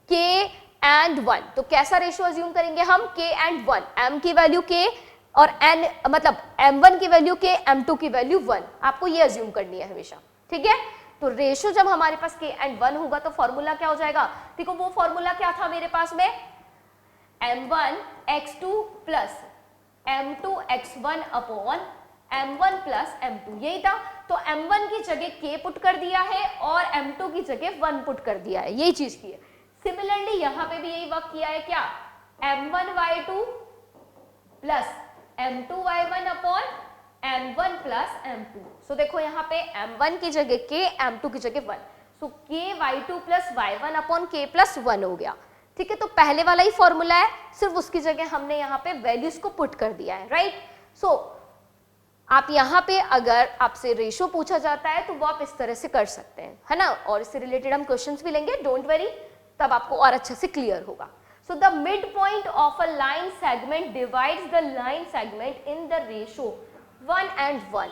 k and 1। तो कैसा रेशो अज्यूम करेंगे हम, k and 1, m की वैल्यू k और n मतलब m1 की वैल्यू k, m2 की वैल्यू 1, आपको ये अज्यूम करनी है हमेशा, ठीक है। तो रेशो जब हमारे पास k and 1 होगा तो फॉर्मूला क्या हो जाएगा, देखो वो फॉर्मूला क्या था मेरे पास में, m1 x2 plus m2 x1 upon m1 plus m2, यही था। तो m1 की जगह k पुट कर दिया है और m2 की जगह 1 पुट कर दिया है, यही चीज की है। सिमिलरली यहाँ पे भी यही वर्क किया है, क्या, m1 y2 plus m2 y1 upon m1 plus m2। सो देखो यहाँ पे m1 की जगह k, m2 की जगह 1, सो k y2 plus y1 upon k plus 1 हो गया, ठीक है। तो पहले वाला ही फॉर्मूला है, सिर्फ उसकी जगह हमने यहाँ पे वैल्यूज को पुट कर दिया है, राइट। सो आप यहाँ पे अगर आपसे रेशो पूछा जाता है तो वो आप इस तरह से कर सकते हैं, है ना, और इससे रिलेटेड हम क्वेश्चंस भी लेंगे, डोंट वरी, तब आपको और अच्छे से क्लियर होगा। So the mid point of a line segment divides the line segment in the ratio 1 and 1,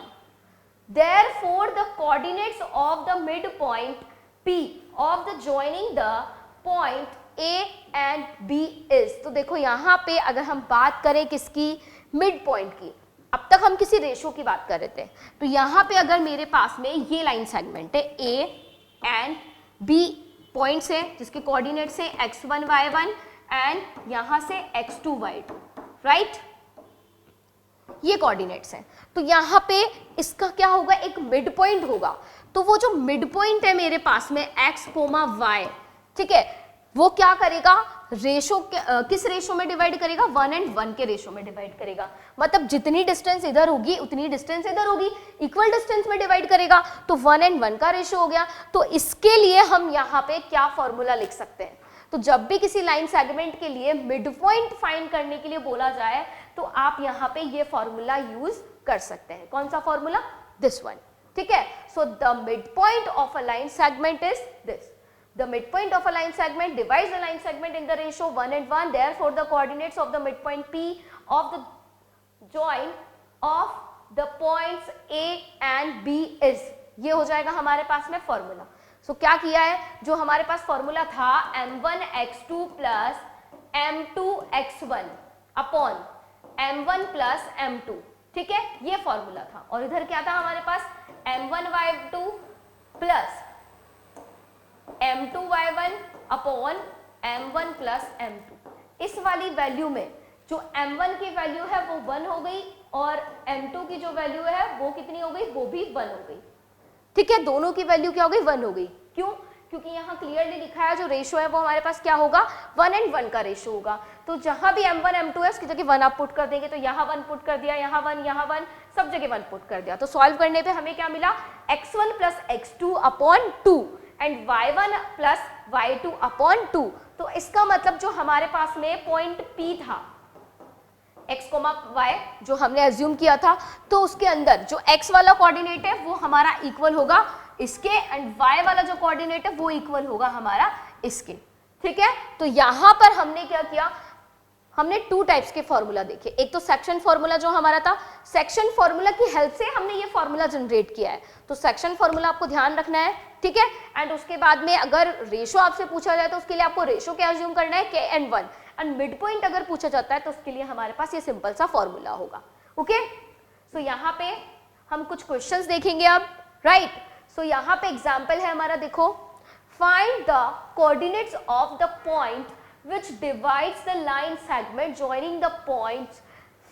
therefore the coordinates of the midpoint P of the joining the point A and B is, तो देखो यहाँ पे अगर हम बात करें किसकी, mid point की, अब तक हम किसी रेशो की बात कर रहे थे, तो यहाँ पे अगर मेरे पास में ये लाइन सेगमेंट है A एंड B पॉइंट्स है जिसके कोऑर्डिनेट्स है x1 y1 एंड यहां से x2 y2, राइट, ये कोऑर्डिनेट्स हैं। तो यहाँ पे इसका क्या होगा, एक मिड पॉइंट होगा। तो वो जो मिड पॉइंट है मेरे पास में x, y, ठीक है, वो क्या करेगा, रेशो किस रेशो में डिवाइड करेगा, 1 and 1 के रेशो में डिवाइड करेगा। मतलब जितनी डिस्टेंस इधर होगी उतनी डिस्टेंस इधर होगी, इक्वल डिस्टेंस में डिवाइड करेगा, तो 1 and 1 का रेशो हो गया। तो इसके लिए हम यहाँ पे क्या फॉर्मूला लिख सकते हैं, तो जब भी किसी लाइन सेगमेंट के लिए मिड पॉइंट फाइंड करने के लिए बोला जाए तो आप यहाँ पे ये फॉर्मूला यूज कर सकते हैं। कौन सा फॉर्मूला, दिस वन, ठीक है। So the mid point of a line segment is this, the midpoint of a line segment divides the line segment in the ratio 1 and 1, therefore the coordinates of the midpoint P of the join of the points A and B is, ये हो जाएगा हमारे पास में formula. सो क्या किया है, जो हमारे पास फॉर्मूला था m1x2 plus m2x1 upon m1 plus m2, ठीक है, ये फॉर्मूला था। और इधर क्या था हमारे पास, m1y2 plus m2y1 upon m1 plus m2। इस वाली वैल्यू में जो m1 की वैल्यू है वो 1 हो गई और m2 की जो वैल्यू है वो कितनी हो गई, वो भी 1 हो गई, ठीक है, दोनों की वैल्यू क्या हो गई, 1 हो गई। क्यों, क्योंकि यहाँ क्लियरली लिखा है जो रेशो है वो हमारे पास क्या होगा, 1 and 1 का रेशो होगा। तो जहां भी m1 m2 है उसकी जगह 1 आप पुट कर देंगे, तो यहाँ 1 पुट कर दिया, यहाँ 1, यहाँ 1, सब जगह 1 पुट कर दिया। तो सॉल्व करने पे हमें क्या मिला, x1 plus x2 upon 2 and y1 plus y2 upon 2। तो इसका मतलब जो हमारे पास में पॉइंट P था, x, y जो हमने अज्यूम किया था, तो उसके अंदर जो x वाला कोऑर्डिनेट है वो हमारा इक्वल होगा इसके एंड y वाला जो कोऑर्डिनेट है वो इक्वल होगा हमारा इसके, ठीक है। तो यहां पर हमने क्या किया, हमने 2 टाइप्स के फॉर्मूला देखे। एक तो सेक्शन फॉर्मूला जो हमारा था, सेक्शन फॉर्मूला की हेल्प से हमने ये फॉर्मूला जनरेट किया है। तो सेक्शन फॉर्मूला आपको ध्यान रखना है, ठीक है। एंड उसके बाद में अगर रेशो आपसे पूछा जाए तो उसके लिए आपको रेशो क्या अज्यूम करना है, k and 1। And mid point अगर पूछा जाता है तो उसके लिए हमारे पास ये सिंपल सा फॉर्मूला होगा, ओके। सो यहाँ पे हम कुछ क्वेश्चंस देखेंगे अब, राइट। सो यहाँ पे एग्जाम्पल है हमारा, देखो, find the coordinates of the point which divides the line segment joining the points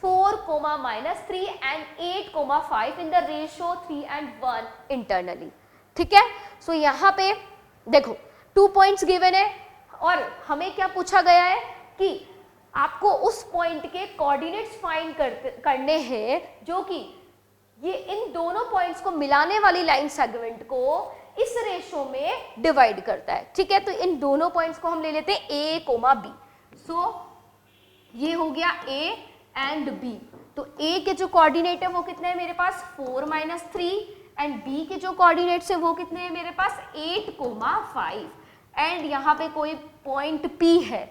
4, -3 and 8, 5 in the ratio 3 and 1 internally, ठीक है। सो यहाँ पे देखो 2 पॉइंट्स गिवन है और हमें क्या पूछा गया है कि आपको उस पॉइंट के कोऑर्डिनेट्स फाइंड करने हैं जो कि ये इन दोनों पॉइंट्स को मिलाने वाली लाइन सेगमेंट को इस रेशो में डिवाइड करता है, ठीक है। तो इन दोनों पॉइंट्स को हम ले लेते हैं A, B। सो ये हो गया A एंड B। तो A के जो कोऑर्डिनेट है वो कितने हैं मेरे पास, 4 - 3 एंड B के जो कोऑर्डिनेट्स है वो कितने हैं मेरे पास, 8, 5 एंड यहाँ पे कोई पॉइंट P है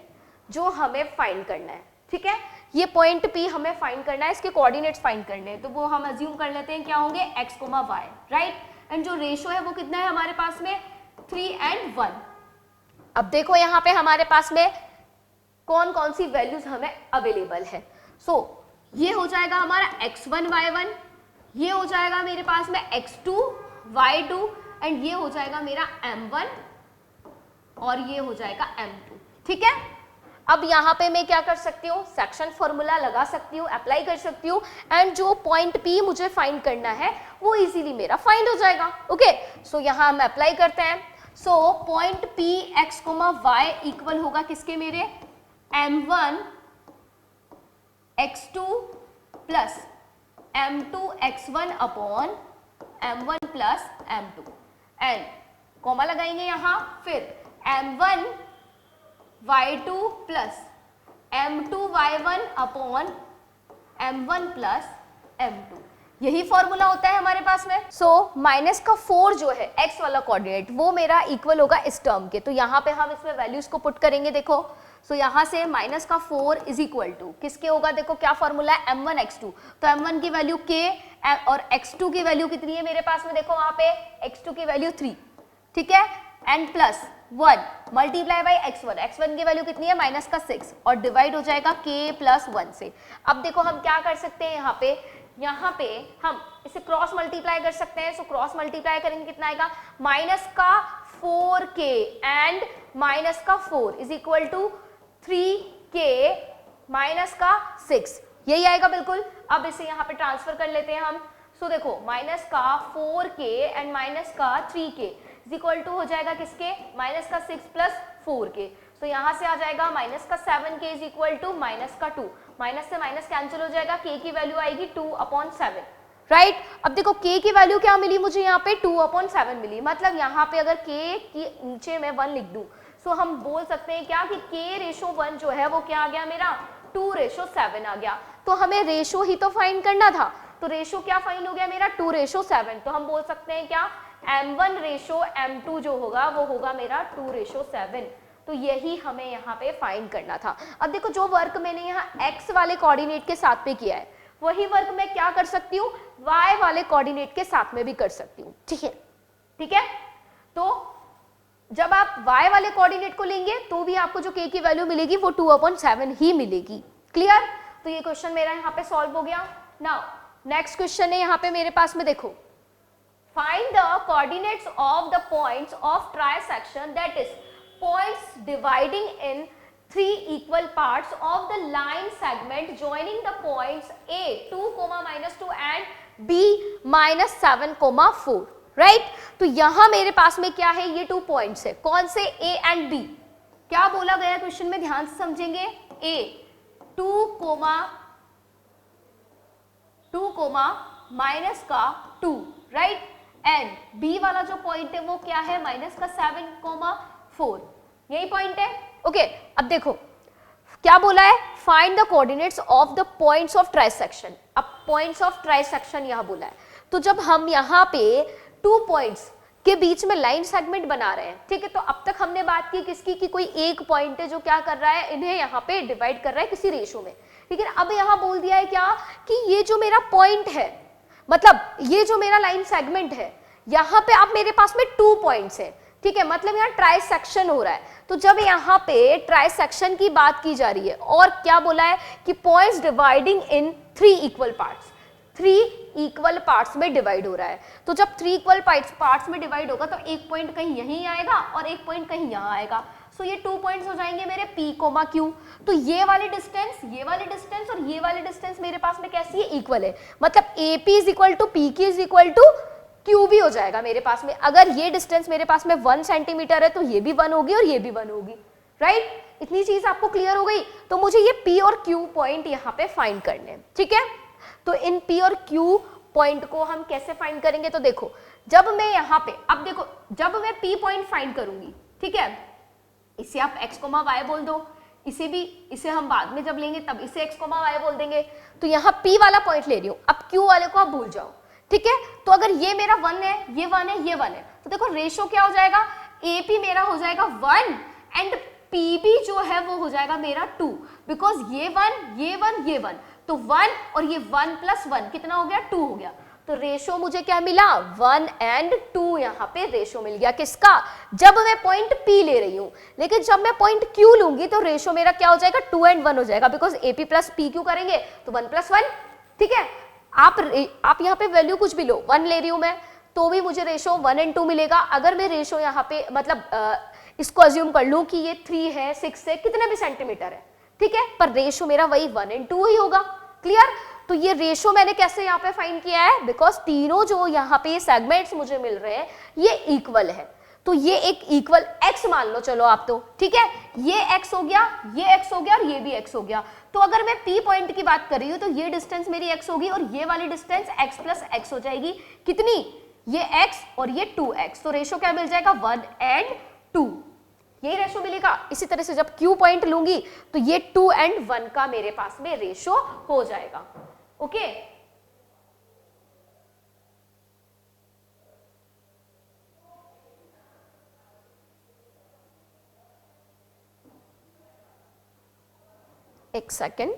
जो हमें फाइंड करना है, ठीक है। ये पॉइंट P हमें फाइंड करना है, इसके कोऑर्डिनेट्स फाइंड करने हैं, तो वो हम अज्यूम कर लेते हैं क्या होंगे, x, y, राइट। एंड जो रेशो है वो कितना है हमारे पास में, 3 and 1। अब देखो यहाँ पे हमारे पास में कौन कौन सी वैल्यूज हमें अवेलेबल है। सो ये हो जाएगा हमारा x1 y1, ये हो जाएगा मेरे पास में x2 y2 एंड ये हो जाएगा मेरा m1 और ये हो जाएगा m2, ठीक है। अब यहाँ पे मैं क्या कर सकती हूँ, सेक्शन फॉर्मूला लगा सकती हूँ, अप्लाई कर सकती हूँ एंड जो पॉइंट P मुझे फाइंड करना है वो इजीली मेरा फाइंड हो जाएगा, ओके। सो यहाँ हम अप्लाई करते हैं। So point P x, y equal होगा किसके मेरे, m1 x2 plus m2 x1 upon m1 plus m2 and comma लगाएंगे यहाँ, फिर m1 y2 plus m2 y1 upon m1 plus m2, यही फॉर्मूला होता है हमारे पास में। सो माइनस का 4 जो है x वाला कोऑर्डिनेट वो मेरा इक्वल होगा इस टर्म के, तो यहाँ पे हम इसमें वैल्यूज को पुट करेंगे, देखो। सो यहाँ से माइनस का 4 इज इक्वल टू किसके होगा, देखो क्या फॉर्मूला है, m1 x2, तो m1 की वैल्यू k और x2 की वैल्यू कितनी है मेरे पास में, देखो वहां पे x2 की वैल्यू 3, ठीक है, and plus 1 multiply by x1, x1 की वैल्यू कितनी है, माइनस का 6 और डिवाइड हो जाएगा k प्लस 1 से। अब देखो हम क्या कर सकते हैं, यहाँ पे हम इसे क्रॉस मल्टीप्लाई कर सकते हैं। सो क्रॉस मल्टीप्लाई करेंगे कितना आएगा, माइनस का 4k एंड माइनस का 4 is equal to 3k minus का 6, यही आएगा बिल्कुल। अब इसे यहाँ पे ट्रांसफर कर लेते हैं हम। सो देखो माइनस का 4k एंड माइनस का 3k इज इक्वल टू हो जाएगा किसके, माइनस का 6 प्लस 4k। सो यहाँ से आ जाएगा माइनस का 7k is equal to minus का 2, माइनस से माइनस कैंसिल हो जाएगा, k की वैल्यू आएगी 2/7, राइट। अब देखो k की वैल्यू क्या मिली मुझे यहाँ पे 2/7 मिली, मतलब यहाँ पे अगर k की नीचे मैं 1 लिख दूं सो हम बोल सकते हैं क्या कि k/1 जो है वो क्या आ गया मेरा 2/7 आ गया। तो हमें रेशो ही तो फाइंड करना था, तो रेशो क्या फाइंड हो गया मेरा 2/7, तो हम बोल सकते हैं क्या m1/m2 जो होगा वो होगा मेरा 2/7। तो यही हमें यहाँ पे फाइंड करना था। अब देखो जो वर्क मैंने यहाँ x वाले कोऑर्डिनेट के साथ पे किया है वही वर्क मैं क्या कर सकती हूँ y वाले कोऑर्डिनेट के साथ में भी कर सकती हूँ, ठीक है, ठीक है। तो जब आप y वाले कोऑर्डिनेट को लेंगे तो भी आपको जो k की वैल्यू मिलेगी वो 2/7 ही मिलेगी, क्लियर। तो ये क्वेश्चन मेरा यहाँ पे सॉल्व हो गया। नाउ नेक्स्ट क्वेश्चन है यहाँ पे मेरे पास में, देखो find the coordinates of the points of trisection that is points dividing in 3 equal parts of the line segment joining the points A 2, -2 and B -7, 4, right. तो यहां मेरे पास में क्या है, ये 2 पॉइंट्स है, कौन से A एंड B। क्या बोला गया क्वेश्चन में, ध्यान से समझेंगे, A 2, -2, राइट, एंड B वाला जो पॉइंट है वो क्या है -7, 4, यही पॉइंट है, ओके। अब देखो क्या बोला है, find the coordinates of the points of trisection. अब पॉइंट्स ऑफ ट्राइसेक्शन यहां बोला है, तो जब हम यहां पे 2 पॉइंट्स के बीच में लाइन सेगमेंट बना रहे हैं, ठीक है, तो अब तक हमने बात की किसकी, कि कोई एक पॉइंट है जो क्या कर रहा है, इन्हें यहाँ पे डिवाइड कर रहा है किसी रेशो में, ठीक है। अब यहाँ बोल दिया है क्या कि ये जो मेरा पॉइंट है, मतलब ये जो मेरा लाइन सेगमेंट है, यहाँ पे अब मेरे पास में 2 पॉइंट्स है, ठीक है, मतलब यहाँ ट्राइसेक्शन हो रहा है। तो जब यहाँ पे ट्राइसेक्शन की बात की जा रही है और क्या बोला है कि पॉइंट्स डिवाइडिंग इन 3 इक्वल पार्ट्स, 3 इक्वल पार्ट्स में डिवाइड हो रहा है, तो जब 3 इक्वल पार्ट्स में डिवाइड होगा तो एक पॉइंट कहीं यहीं आएगा और एक पॉइंट कहीं यहाँ आएगा। सो ये 2 पॉइंट्स हो जाएंगे मेरे P, Q। तो ये वाले डिस्टेंस और ये वाले डिस्टेंस मेरे पास में कैसी है, इक्वल है, मतलब AP is equal to PQ is equal to Q भी हो जाएगा मेरे पास में। अगर ये डिस्टेंस मेरे पास में 1 सेंटीमीटर है तो ये भी 1 होगी और ये भी 1 होगी, राइट। इतनी चीज आपको क्लियर हो गई। तो मुझे ये P और Q पॉइंट यहाँ पे फाइंड करने हैं, ठीक है। तो इन P और Q पॉइंट को हम कैसे फाइंड करेंगे, तो देखो जब मैं यहाँ पे, अब देखो जब मैं P पॉइंट फाइंड करूंगी, ठीक है, इसे आप x, y बोल दो, इसे हम बाद में जब लेंगे तब इसे x, y बोल देंगे। तो यहाँ P वाला पॉइंट ले रही हूँ, अब Q वाले को आप भूल जाओ, ठीक है। तो अगर ये मेरा 1 है, ये 1 है, ये 1 है, तो देखो रेशो क्या हो जाएगा, AP मेरा हो जाएगा 1 एंड PB जो है वो हो जाएगा मेरा 2, बिकॉज ये 1, तो 1 और ये 1 + 1 कितना हो गया, 2 हो गया। तो रेशो मुझे क्या मिला, 1 एंड 2, यहाँ पे रेशो मिल गया किसका, जब मैं पॉइंट P ले रही हूँ। लेकिन जब मैं पॉइंट Q लूंगी तो रेशो मेरा क्या हो जाएगा, 2 एंड 1 हो जाएगा, बिकॉज AP + PQ करेंगे तो 1 + 1, ठीक है। आप यहाँ पे वैल्यू कुछ भी लो, 1 ले रही हूं मैं तो भी मुझे रेशो 1 एंड 2 मिलेगा। अगर मैं रेशो यहाँ पे मतलब इसको अज्यूम कर लूं कि ये 3 है, 6 है, कितने भी सेंटीमीटर है, ठीक है, पर रेशो मेरा वही 1 एंड 2 ही होगा, क्लियर। तो ये रेशो मैंने कैसे यहाँ पे फाइंड किया है, बिकॉज तीनों जो यहाँ पे सेगमेंट्स मुझे मिल रहे हैं ये इक्वल है, तो ये एक इक्वल x मान लो, चलो आप तो, ठीक है, ये x हो गया, ये x हो गया और ये भी x हो गया। तो अगर मैं P पॉइंट की बात कर रही हूँ तो ये डिस्टेंस मेरी x होगी और ये वाली डिस्टेंस x + x हो जाएगी, कितनी, ये x और ये 2x। तो रेशो क्या मिल जाएगा, 1 एंड 2, यही रेशो मिलेगा। इसी तरह से जब Q पॉइंट लूंगी तो ये 2 एंड 1 का मेरे पास में रेशो हो जाएगा, ओके। एक सेकेंड,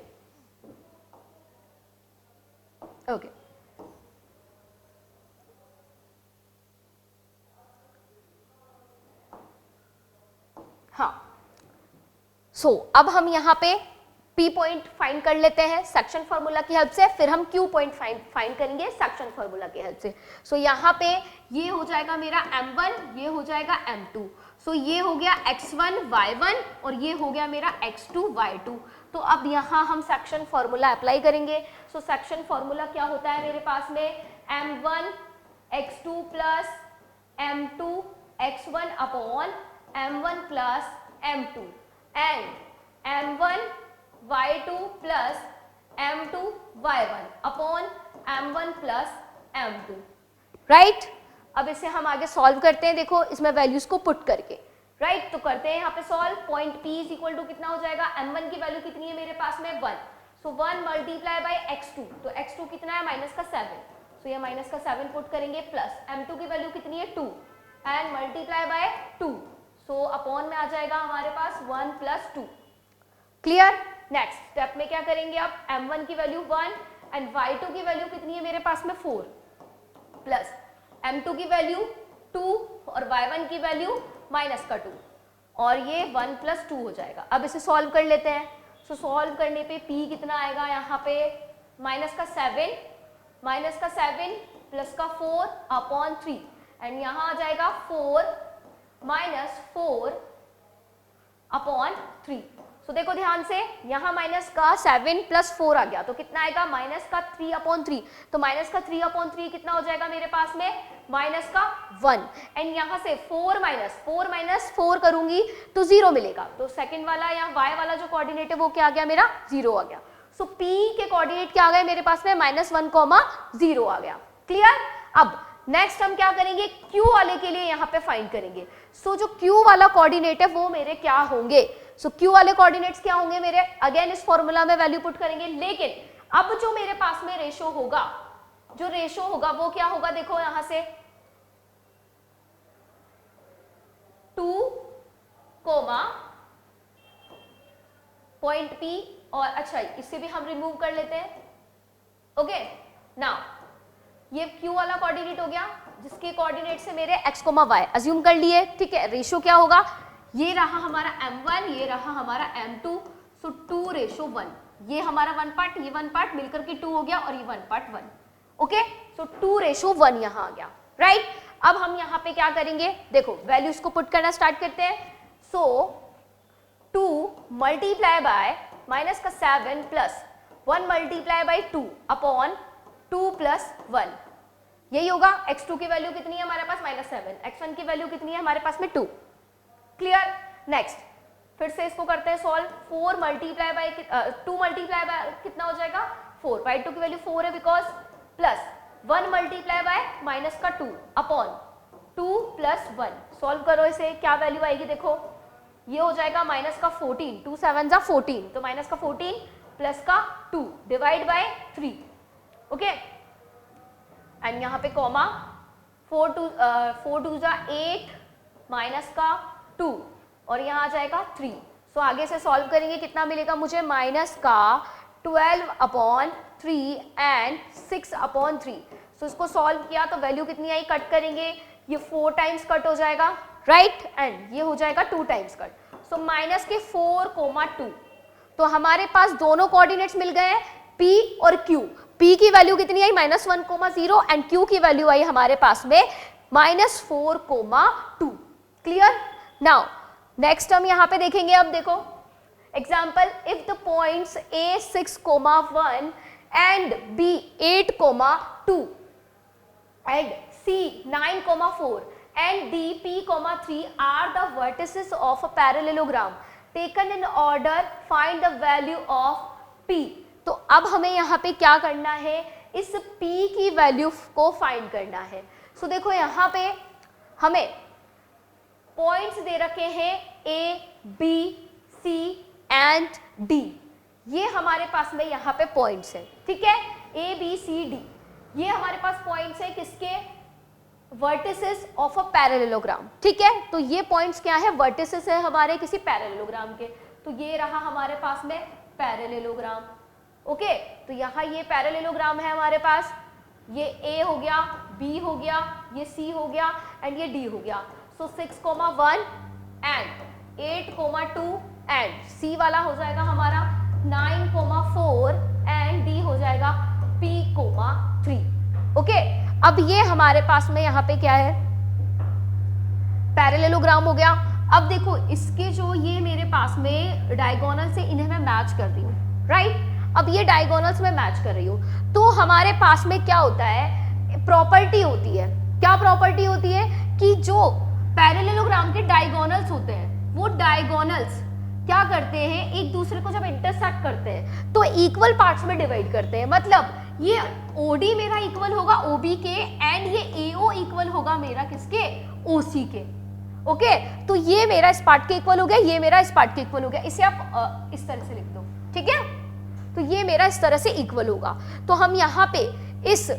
ओके, हाँ। सो अब हम यहाँ पे P पॉइंट फाइंड कर लेते हैं सेक्शन फार्मूला की हेल्प से, फिर हम Q पॉइंट फाइंड करेंगे सेक्शन फार्मूला की हेल्प से। सो यहाँ पे ये हो जाएगा मेरा M1, ये हो जाएगा M2। सो ये हो गया X1 Y1 और ये हो गया मेरा X2 Y2। तो अब यहाँ हम सेक्शन फार्मूला अप्लाई करेंगे। सो सेक्शन फार्मूला क्या होता है मेरे पास में, M1 X2 plus M2 X1 upon M1 plus M2 and M1 Y2 plus M2 Y1 upon M1 plus M2, right. अब इसे हम आगे सॉल्व करते हैं, देखो इसमें वैल्यूज को पुट करके, राइट। तो करते हैं यहाँ पे solve. Point P is equal to कितना हो जाएगा, M1 की वैल्यू कितनी है मेरे पास में 1, सो 1 मल्टीप्लाई बाय X2, तो X2 कितना है माइनस का 7, सो ये माइनस का 7 पुट करेंगे, प्लस M2 की वैल्यू कितनी है 2 and multiply by 2, so upon में आ जाएगा हमारे पास 1 प्लस 2, क्लियर। नेक्स्ट स्टेप में क्या करेंगे, अब M1 की वैल्यू 1 एंड Y2 की वैल्यू कितनी है मेरे पास में 4 प्लस M2 की वैल्यू 2 और Y1 की वैल्यू माइनस का 2 और ये 1 प्लस 2 हो जाएगा। अब इसे सॉल्व कर लेते हैं। सो सॉल्व करने पे P कितना आएगा यहाँ पे माइनस का 7 प्लस का 4 अपॉन 3 एंड यहाँ आ जाएगा 4 माइनस 4 अपॉन 3। सो देखो ध्यान से, यहाँ माइनस का 7 प्लस 4 आ गया तो कितना आएगा माइनस का 3 अपॉन 3, तो माइनस का 3 अपॉन 3 कितना हो जाएगा मेरे पास में माइनस का 1 एंड यहाँ से 4 माइनस 4 करूंगी तो 0 मिलेगा, तो सेकंड वाला या y वाला जो कोऑर्डिनेट है वो क्या आ गया मेरा 0 आ गया। सो P के कोऑर्डिनेट क्या आ गए मेरे पास में -1, 0 आ गया, क्लियर। अब नेक्स्ट हम क्या करेंगे, Q वाले के लिए यहाँ पे फाइंड करेंगे। सो जो Q वाला कोऑर्डिनेट है वो मेरे क्या होंगे, सो Q वाले कोऑर्डिनेट्स क्या होंगे मेरे, अगेन इस फॉर्मूला में वैल्यू पुट करेंगे, लेकिन अब जो मेरे पास में रेशो होगा, जो रेशो होगा वो क्या होगा, देखो यहां से 2, पॉइंट P और अच्छा इससे भी हम रिमूव कर लेते हैं, ओके। नाउ ये Q वाला कोऑर्डिनेट हो गया जिसके कोऑर्डिनेट से मेरे x, y अज्यूम कर लिए, ठीक है। रेशो क्या होगा, ये रहा हमारा M1, ये रहा हमारा M2, सो 2:1, ये हमारा 1 पार्ट, ये 1 पार्ट मिलकर के 2 हो गया और ये 1 पार्ट 1, ओके। सो 2:1 यहाँ आ गया, राइट। अब हम यहाँ पे क्या करेंगे, देखो वैल्यूज को पुट करना स्टार्ट करते हैं। सो 2 मल्टीप्लाई बाय माइनस का 7 plus 1 multiply by 2 upon 2 plus 1, यही होगा। x2 की वैल्यू कितनी है हमारे पास -7, x1 की वैल्यू कितनी है हमारे पास में 2, क्लियर। नेक्स्ट फिर से इसको करते हैं solve. 4 multiply by 2 multiply by कितना हो जाएगा 4, y2 की वैल्यू 4 है because, plus 1 multiply by minus का 2 अपॉन 2 प्लस 1, सॉल्व करो इसे, क्या वैल्यू आएगी देखो, ये हो जाएगा माइनस का 14, 2 7 जा 14, तो माइनस का 14 प्लस का 2 डिवाइड बाय 3, ओके। एंड यहाँ पे कॉमा 4 2 जा 8 माइनस का 2 और यहाँ आ जाएगा 3। सो आगे से सॉल्व करेंगे, कितना मिलेगा मुझे माइनस का 12 अपॉन 3 एंड 6 अपॉन 3। सो इसको सॉल्व किया तो वैल्यू कितनी आई, कट करेंगे, ये 4 टाइम्स कट हो जाएगा, राइट, एंड ये हो जाएगा 2 टाइम्स कट। सो माइनस के 4, 2, तो हमारे पास दोनों कोऑर्डिनेट्स मिल गए हैं P और Q। P की वैल्यू कितनी आई -1, 0 एंड Q की वैल्यू आई हमारे पास में -4, 2, क्लियर। नाउ नेक्स्ट हम यहाँ पे देखेंगे, अब देखो example, if the points A 6, 1 and B 8, 2 and C 9, 4 and D, P, 3 are the vertices of a parallelogram taken in order, find the value of P। तो अब हमें यहाँ पे क्या करना है, इस P की वैल्यू को फाइंड करना है। सो देखो यहाँ पे हमें पॉइंट्स दे रखे हैं A, B, C and D, ये हमारे पास में यहाँ पे पॉइंट्स हैं, ठीक है, A, B, C, D, ये हमारे पास पॉइंट्स है किसके, वर्टिसेस ऑफ अ पैरेललोग्राम, ठीक है। तो ये पॉइंट्स क्या है, वर्टिसेस है हमारे किसी पैरेललोग्राम के, तो ये रहा हमारे पास में पैरेललोग्राम, ओके। तो यहाँ ये पैरेललोग्राम है हमारे पास, ये A हो गया, B हो गया, ये C हो गया एंड ये D हो गया। सो 6, 1 एंड 8, 2 एंड C वाला हो जाएगा हमारा 9,4 एंड डी हो जाएगा P,3। ओके, अब ये हमारे पास में यहाँ पे क्या है, पैरेललोग्राम हो गया। अब देखो इसके जो ये मेरे पास में डायगोनल से इन्हें मैं मैच कर रही हूँ, राइट। अब ये डायगोनल्स में मैच कर रही हूँ तो हमारे पास में क्या होता है, प्रॉपर्टी होती है। क्या प्रॉपर्टी होती है कि जो पैरेललोग्राम के डायगोनल्स होते हैं वो डायगोनल्स क्या करते हैं, एक दूसरे को जब इंटरसेक्ट करते हैं तो इक्वल पार्ट्स में डिवाइड करते हैं। मतलब ये OD मेरा इक्वल होगा OB के एंड ये AO इक्वल होगा मेरा किसके, OC के। ओके, तो ये मेरा इस पार्ट के इक्वल हो गया, ये मेरा इस पार्ट के इक्वल हो गया। इसे आप इस तरह से लिख दो, ठीक है। तो ये मेरा इस तरह से इक्वल होगा। तो हम यहाँ पे इस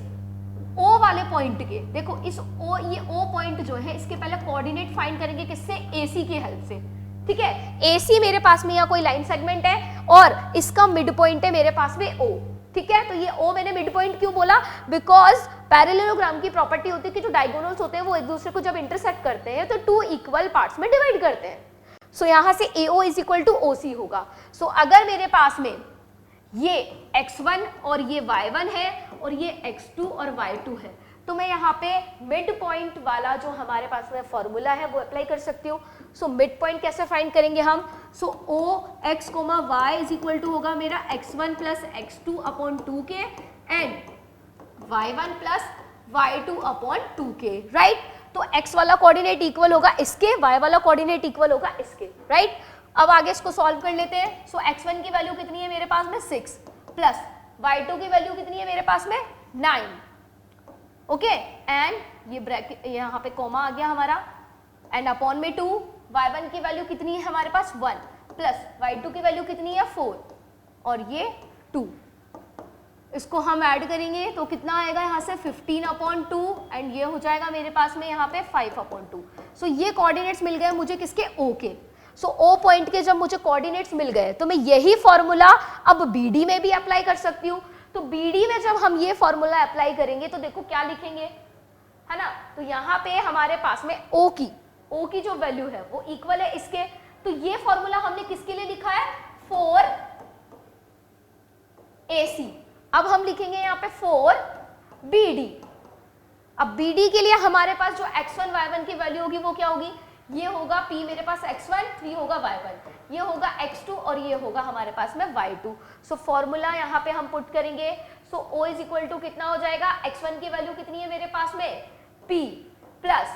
O वाले पॉइंट के, देखो इस O, ये O पॉइंट जो है इसके पहले कोऑर्डिनेट फाइंड करेंगे किससे, AC की हेल्प से, ठीक है। AC मेरे पास में यहाँ कोई लाइन सेगमेंट है और इसका मिड पॉइंट है मेरे पास में O, ठीक है। तो ये O मैंने मिड पॉइंट क्यों बोला, बिकॉज पैरेललोग्राम की प्रॉपर्टी होती है कि जो डायगोनल्स होते हैं वो एक दूसरे को जब इंटरसेक्ट करते हैं तो टू इक्वल पार्ट्स में डिवाइड करते हैं। सो यहाँ से AO is equal to OC होगा। सो अगर मेरे पास में ये x1 और ये y1 है और ये x2 और y2 है तो मैं यहाँ पे मिड पॉइंट वाला जो हमारे पास में फॉर्मूला है वो अप्लाई कर सकती हूँ। सो मिड पॉइंट कैसे फाइंड करेंगे हम, so OX, y is equal to होगा मेरा x1 प्लस x2 अपॉन 2 के and y1 plus y2 upon 2 के, राइट। तो x वाला कोऑर्डिनेट इक्वल होगा इसके, y वाला कोऑर्डिनेट इक्वल होगा इसके, राइट। अब आगे इसको सॉल्व कर लेते हैं। सो x1 की वैल्यू कितनी है मेरे पास में 6 प्लस y2 की वैल्यू कितनी है मेरे पास में 9, ओके एंड ये ब्रैकेट यहाँ पे कॉमा आ गया हमारा एंड अपॉन में 2, y1 की वैल्यू कितनी है हमारे पास 1 प्लस y2 की वैल्यू कितनी है 4 और ये 2, इसको हम ऐड करेंगे तो कितना आएगा यहाँ से 15/2 एंड ये हो जाएगा मेरे पास में यहाँ पे 5/2। सो ये कोऑर्डिनेट्स मिल गए मुझे किसके, O के। सो O पॉइंट के जब मुझे कोऑर्डिनेट्स मिल गए तो मैं यही फॉर्मूला अब BD में भी अप्लाई कर सकती हूँ। तो BD में जब हम ये फॉर्मूला अप्लाई करेंगे तो देखो क्या लिखेंगे, है ना। तो यहाँ पे हमारे पास में O की जो वैल्यू है वो इक्वल है इसके। तो ये फॉर्मूला हमने किसके लिए लिखा है, 4AC। अब हम लिखेंगे यहाँ पे 4BD। अब BD के लिए हमारे पास जो x1 y1 की वैल्यू होगी वो क्या होगी, ये होगा P मेरे पास x1, 3 होगा y1, ये होगा x2 और ये होगा हमारे पास में y2। सो फॉर्मूला यहाँ पे हम पुट करेंगे। सो O इज इक्वल टू कितना हो जाएगा, x1 की वैल्यू कितनी है मेरे पास में P प्लस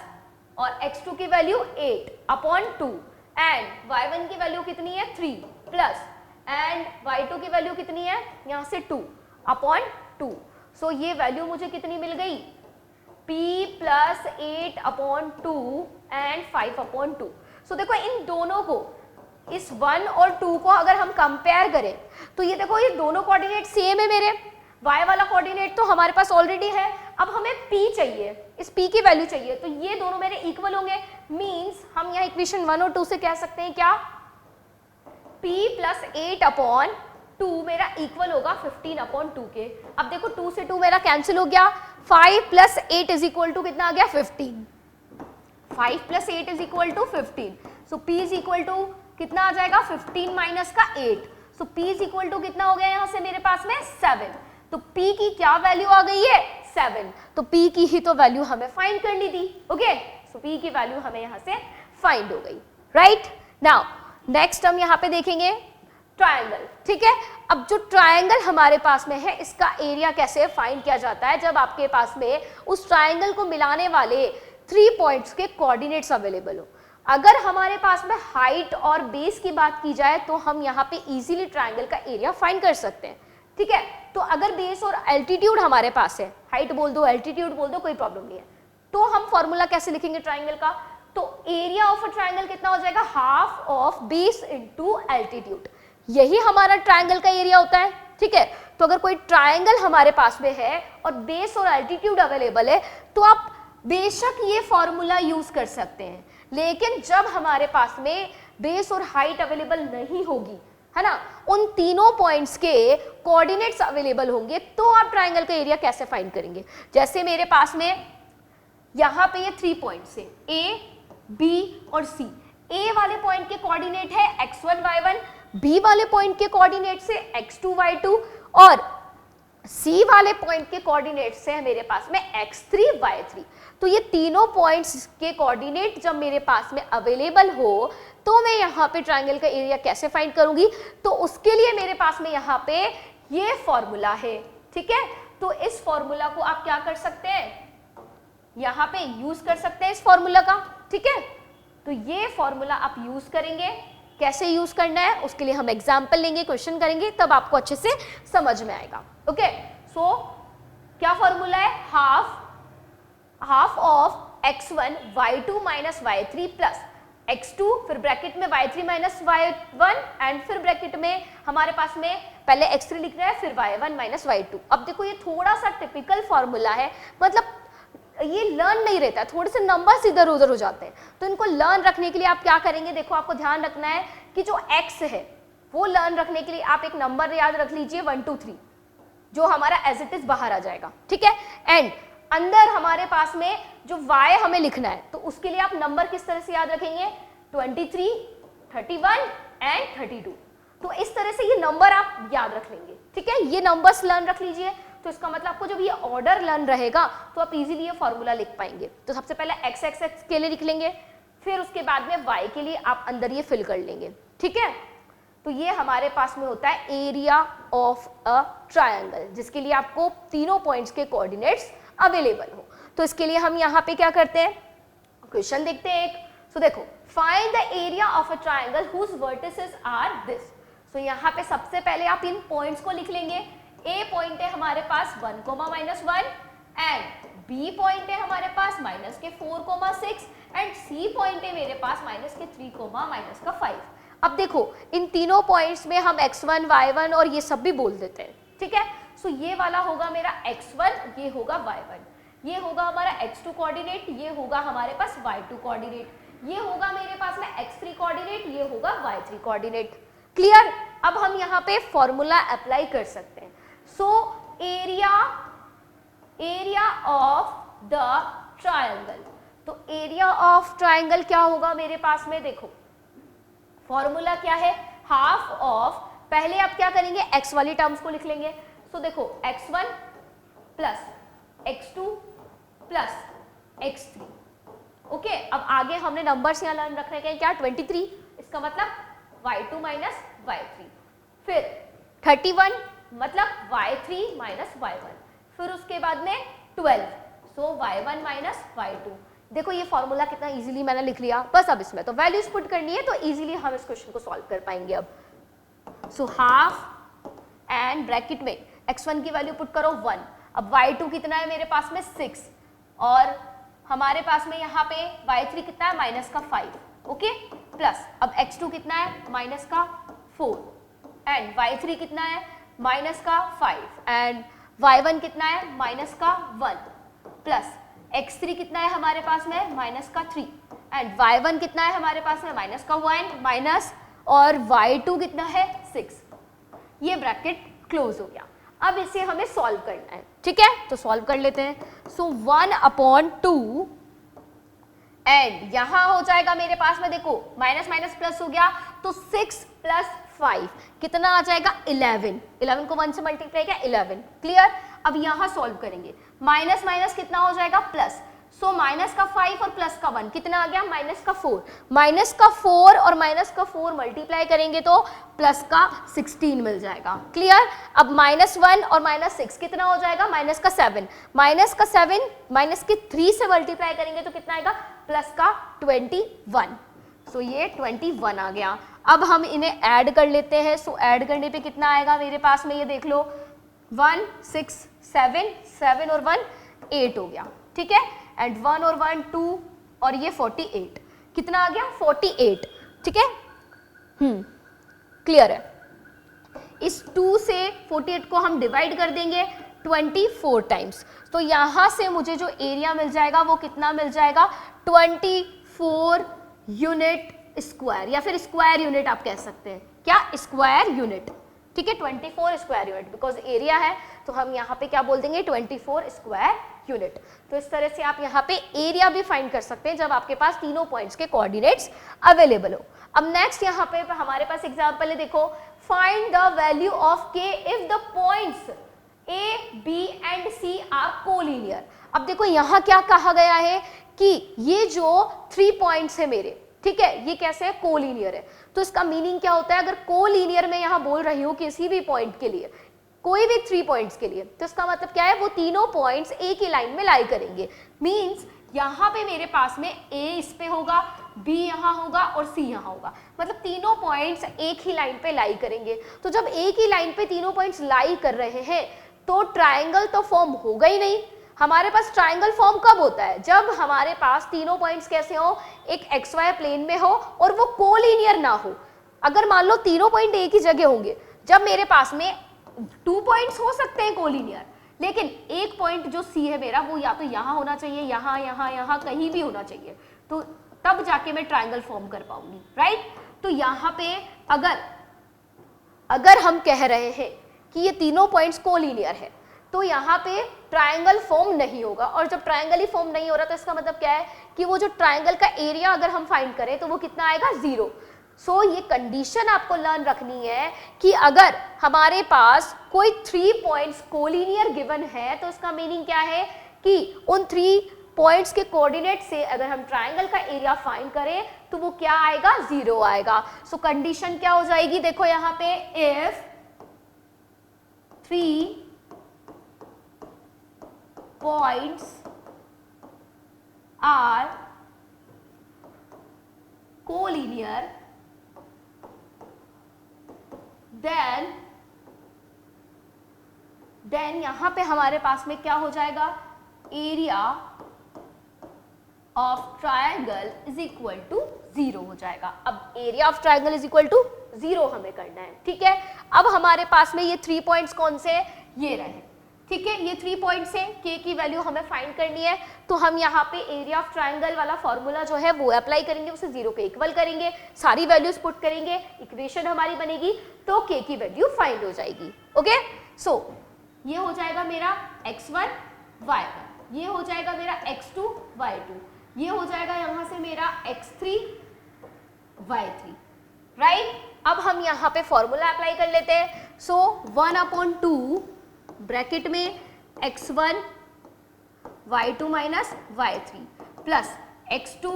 और x2 की वैल्यू 8/2 एंड y1 की वैल्यू कितनी है 3 प्लस एंड y2 की वैल्यू कितनी है यहाँ से 2/2। सो ये वैल्यू मुझे कितनी मिल गई, P प्लस 8/2 एंड 5/2। सो देखो इन दोनों को, इस 1 और 2 को अगर हम कंपेयर करें तो ये देखो ये दोनों कोऑर्डिनेट सेम है मेरे, y वाला कोऑर्डिनेट तो हमारे पास ऑलरेडी है। अब हमें P चाहिए, इस P की वैल्यू चाहिए तो ये दोनों मेरे इक्वल होंगे। मींस हम यहाँ इक्वेशन 1 और 2 से कह सकते हैं क्या, P प्लस 8/2 मेरा इक्वल होगा 15/2 के। अब देखो 2 से 2 मेरा कैंसिल हो गया, 5 प्लस 8 इज इक्वल टू कितना आ गया 15, 5 plus 8 is equal to 15। So P is equal to कितना आ जाएगा 15 माइनस का 8। So P is equal to कितना हो गया यहाँ से मेरे पास में 7। तो P की क्या वैल्यू आ गई है 7। तो P की ही तो वैल्यू हमें फाइंड करनी थी, ओके। सो P की वैल्यू हमें यहाँ से फाइंड हो गई, राइट। नाउ नेक्स्ट हम यहाँ पे देखेंगे ट्रायंगल, ठीक है। अब जो ट्रायंगल हमारे पास में है इसका एरिया कैसे फाइंड किया जाता है, जब आपके पास में उस ट्रायंगल को मिलाने वाले 3 पॉइंट्स के कोऑर्डिनेट्स अवेलेबल हो। अगर हमारे पास में हाइट और बेस की बात की जाए तो हम यहाँ पे इजीली ट्रायंगल का एरिया फाइंड कर सकते हैं, ठीक है। तो अगर बेस और एल्टीट्यूड हमारे पास है, हाइट बोल दो एल्टीट्यूड बोल दो कोई प्रॉब्लम नहीं है, तो हम फॉर्मूला कैसे लिखेंगे ट्रायंगल का, तो एरिया ऑफ अ ट्रायंगल कितना हो जाएगा, half of base into altitude. यही हमारा ट्रायंगल का एरिया होता है, ठीक है। तो अगर कोई ट्रायंगल हमारे पास में है और बेस और एल्टीट्यूड अवेलेबल है तो आप बेशक ये फॉर्मूला यूज कर सकते हैं, लेकिन जब हमारे पास में बेस और हाइट अवेलेबल नहीं होगी, है ना, उन तीनों पॉइंट्स के कोऑर्डिनेट्स अवेलेबल होंगे तो आप ट्रायंगल का एरिया कैसे फाइंड करेंगे। जैसे मेरे पास में यहाँ पे ये 3 पॉइंट्स है A, B और C। A वाले पॉइंट के कोऑर्डिनेट है x1 y1 बी वाले पॉइंट के कोऑर्डिनेट से x2 y2 और सी वाले पॉइंट के कोऑर्डिनेट से है मेरे पास में x3 y3। तो ये तीनों पॉइंट्स के कोऑर्डिनेट जब मेरे पास में अवेलेबल हो तो मैं यहाँ पे ट्रायंगल का एरिया कैसे फाइंड करूंगी, तो उसके लिए मेरे पास में यहाँ पे ये फॉर्मूला है, ठीक है। तो इस फॉर्मूला को आप क्या कर सकते हैं, यहाँ पे यूज कर सकते हैं इस फॉर्मूला का, ठीक है। तो ये फॉर्मूला आप यूज करेंगे, कैसे यूज करना है उसके लिए हम एग्जाम्पल लेंगे, क्वेश्चन करेंगे, तब आपको अच्छे से समझ में आएगा। ओके, सो क्या फॉर्मूला है, half of x1 y2 minus y3 plus x2 फिर ब्रैकेट में y3 माइनस y1 एंड फिर ब्रैकेट में हमारे पास में पहले x3 लिख रहा है फिर y1 माइनस y2। अब देखो ये थोड़ा सा टिपिकल फॉर्मूला है, मतलब ये लर्न नहीं रहता है, थोड़े से नंबर्स इधर उधर हो जाते हैं, तो इनको लर्न रखने के लिए आप क्या करेंगे, देखो आपको ध्यान रखना है कि जो x है वो लर्न रखने के लिए आप एक नंबर याद रख लीजिए 1 2 3, जो हमारा एज इट इज बाहर आ जाएगा, ठीक है। एंड अंदर हमारे पास में जो y हमें लिखना है, तो उसके लिए आप नंबर किस तरह से याद रखेंगे, 23, 31 एंड 32। तो इस तरह से ये नंबर आप याद रख लेंगे, ठीक है। ये नंबर्स लर्न रख लीजिए, तो इसका मतलब आपको जब ये ऑर्डर लर्न रहेगा तो आप इजीली ये फॉर्मूला लिख पाएंगे। तो सबसे पहले x x x के लिए लिख लेंगे, फिर उसके बाद में y के लिए आप अंदर ये फिल कर लेंगे, ठीक है। तो ये हमारे पास में होता है एरिया ऑफ अ ट्रायंगल, जिसके लिए आपको तीनों पॉइंट्स के कोऑर्डिनेट्स अवेलेबल हो। तो इसके लिए हम यहाँ पे क्या करते हैं, क्वेश्चन देखते हैं एक। सो देखो, find the area of a triangle whose vertices are this. So यहाँ पे सबसे पहले आप इन पॉइंट्स को लिख लेंगे। ए पॉइंट है हमारे पास 1, -1 एंड बी पॉइंट है हमारे पास -4, 6 एंड सी पॉइंट है मेरे पास -3, -5। अब देखो इन तीनों पॉइंट्स में हम x1, y1 और ये सब भी बोल देते हैं, ठीक है। सो ये वाला होगा मेरा x1, ये होगा y1, ये होगा हमारा x2 कोऑर्डिनेट, ये होगा हमारे पास y2 कोऑर्डिनेट, ये होगा मेरे पास में x3 कोऑर्डिनेट, ये होगा y3 कोऑर्डिनेट। क्लियर। अब हम यहाँ पे फॉर्मूला अप्लाई कर सकते हैं। So area of the triangle, तो एरिया ऑफ ट्रायंगल क्या होगा मेरे पास में, देखो फॉर्मूला क्या है, हाफ ऑफ, पहले आप क्या करेंगे x वाली टर्म्स को लिख लेंगे। सो देखो x1 plus x2 plus x3। Okay, अब आगे हमने नंबर्स यहाँ लर्न रखने के क्या, 23, इसका मतलब y2 माइनस y3, फिर 31 मतलब y3 माइनस y1, फिर उसके बाद में 12, सो y1 माइनस y2। देखो ये फॉर्मूला कितना इजीली मैंने लिख लिया, बस अब इसमें तो वैल्यूज पुट करनी है, तो इजीली हम इस क्वेश्चन को सॉल्व कर पाएंगे अब। सो हाफ एंड ब्रैकेट में x1 की वैल्यू पुट करो 1, अब y2 कितना है मेरे पास में 6 और हमारे पास में यहाँ पे y3 कितना है -5, ओके, प्लस अब x2 कितना है -4 एंड y3 कितना है -5 एंड y1 कितना है -1 प्लस x3 कितना है हमारे पास में -3 एंड y1 कितना है हमारे पास में -1 माइनस और y2 कितना है 6। ये ब्रैकेट क्लोज हो गया। अब इसे हमें सॉल्व करना है, ठीक है, तो सॉल्व कर लेते हैं। सो 1/2 एंड यहां हो जाएगा मेरे पास में, देखो माइनस माइनस प्लस हो गया, तो 6 + 5 कितना आ जाएगा 11, 11 को 1 से मल्टीप्लाई किया 11। क्लियर। अब यहां सॉल्व करेंगे, माइनस माइनस कितना हो जाएगा प्लस, सो -5 और +1 कितना आ गया -4, -4 और -4 मल्टीप्लाई करेंगे तो +16 मिल जाएगा। क्लियर। अब -1 और -6 कितना हो जाएगा -7, -3 से मल्टीप्लाई करेंगे तो कितना आएगा +21, सो ये 21 आ गया। अब हम इन्हें ऐड कर लेते हैं। सो ऐड करने पे कितना आएगा मेरे पास में, ये देख लो 1 6 7 7 और 1 8 हो गया, ठीक है, एंड 1 और 1 2 और ये 48 कितना आ गया 48, ठीक है। क्लियर है। इस 2 से 48 को हम डिवाइड कर देंगे 24 टाइम्स, तो यहां से मुझे जो एरिया मिल जाएगा वो कितना मिल जाएगा 24 यूनिट स्क्वायर, या फिर स्क्वायर यूनिट आप कह सकते हैं, क्या स्क्वायर यूनिट, ठीक है, 24 स्क्वायर यूनिट, बिकॉज एरिया है तो हम यहाँ पे क्या बोल देंगे 24 स्क्वायर यूनिट। तो इस तरह से आप यहाँ पे एरिया भी फाइंड कर सकते हैं जब आपके पास तीनों पॉइंट्स के कोऑर्डिनेट्स अवेलेबल हो। अब नेक्स्ट यहाँ पे हमारे पास एग्जांपल है, देखो find the value of k if the points A B and C are collinear. अब देखो यहाँ क्या कहा गया है कि ये जो 3 पॉइंट्स है मेरे, ठीक है, ये कैसे है, कोलिनियर है। तो इसका मीनिंग क्या होता है, अगर कोलिनियर में यहाँ बोल रही हूँ किसी भी पॉइंट के लिए, कोई भी 3 पॉइंट्स के लिए, तो इसका मतलब क्या है, वो तीनों पॉइंट्स एक ही लाइन में लाई करेंगे। मींस यहाँ पे मेरे पास में ए इस पे होगा, बी यहाँ होगा और सी यहाँ होगा, मतलब तीनों पॉइंट्स एक ही लाइन पे लाई करेंगे। तो जब एक ही लाइन पे तीनों पॉइंट्स लाई कर रहे हैं तो ट्राइंगल तो फॉर्म होगा ही नहीं। हमारे पास ट्राइंगल फॉर्म कब होता है, जब हमारे पास तीनों पॉइंट्स कैसे हो, एक एक्स वाई प्लेन में हो और वो कोलिनियर ना हो। अगर मान लो तीनों पॉइंट एक ही जगह होंगे, जब मेरे पास में 2 पॉइंट्स हो सकते हैं कोलिनियर, लेकिन एक पॉइंट जो सी है मेरा वो या तो यहाँ होना चाहिए, यहाँ यहाँ यहाँ कहीं भी होना चाहिए, तो तब जाके मैं ट्राइंगल फॉर्म कर पाऊंगी, राइट। तो यहाँ पे अगर हम कह रहे हैं कि ये तीनों पॉइंट्स कोलिनियर है तो यहाँ पे ट्राइंगल फॉर्म नहीं होगा, और जब ट्राइंगल ही फॉर्म नहीं हो रहा तो इसका मतलब क्या है कि वो जो ट्राइंगल का एरिया अगर हम फाइंड करें तो वो कितना आएगा, 0। सो ये कंडीशन आपको लर्न रखनी है कि अगर हमारे पास कोई 3 पॉइंट्स कोलिनियर गिवन है तो इसका मीनिंग क्या है कि उन 3 पॉइंट्स के कोऑर्डिनेट से अगर हम ट्राइंगल का एरिया फाइंड करें तो वो क्या आएगा, 0 आएगा। सो कंडीशन क्या हो जाएगी, देखो यहाँ पे if 3 points are collinear then यहां पे हमारे पास में क्या हो जाएगा, area of triangle is equal to 0 हो जाएगा। अब area of triangle is equal to 0 हमें करना है, ठीक है। अब हमारे पास में ये 3 पॉइंट्स कौन से, ये रहे, ठीक है, ये 3 पॉइंट्स हैं, के की वैल्यू हमें फाइंड करनी है। तो हम यहाँ पे एरिया ऑफ ट्राइंगल वाला फॉर्मूला जो है वो अप्लाई करेंगे, उसे 0 के इक्वल करेंगे, सारी वैल्यूज पुट करेंगे, इक्वेशन हमारी बनेगी, तो के की वैल्यू फाइंड हो जाएगी। ओके, सो ये हो जाएगा मेरा x1 y1, ये हो जाएगा मेरा x2 y2, ये हो जाएगा यहाँ से मेरा x3 y3, राइट। अब हम यहाँ पे फॉर्मूला अप्लाई कर लेते हैं। सो 1/2 ब्रैकेट में x1 y2 minus y3 plus x2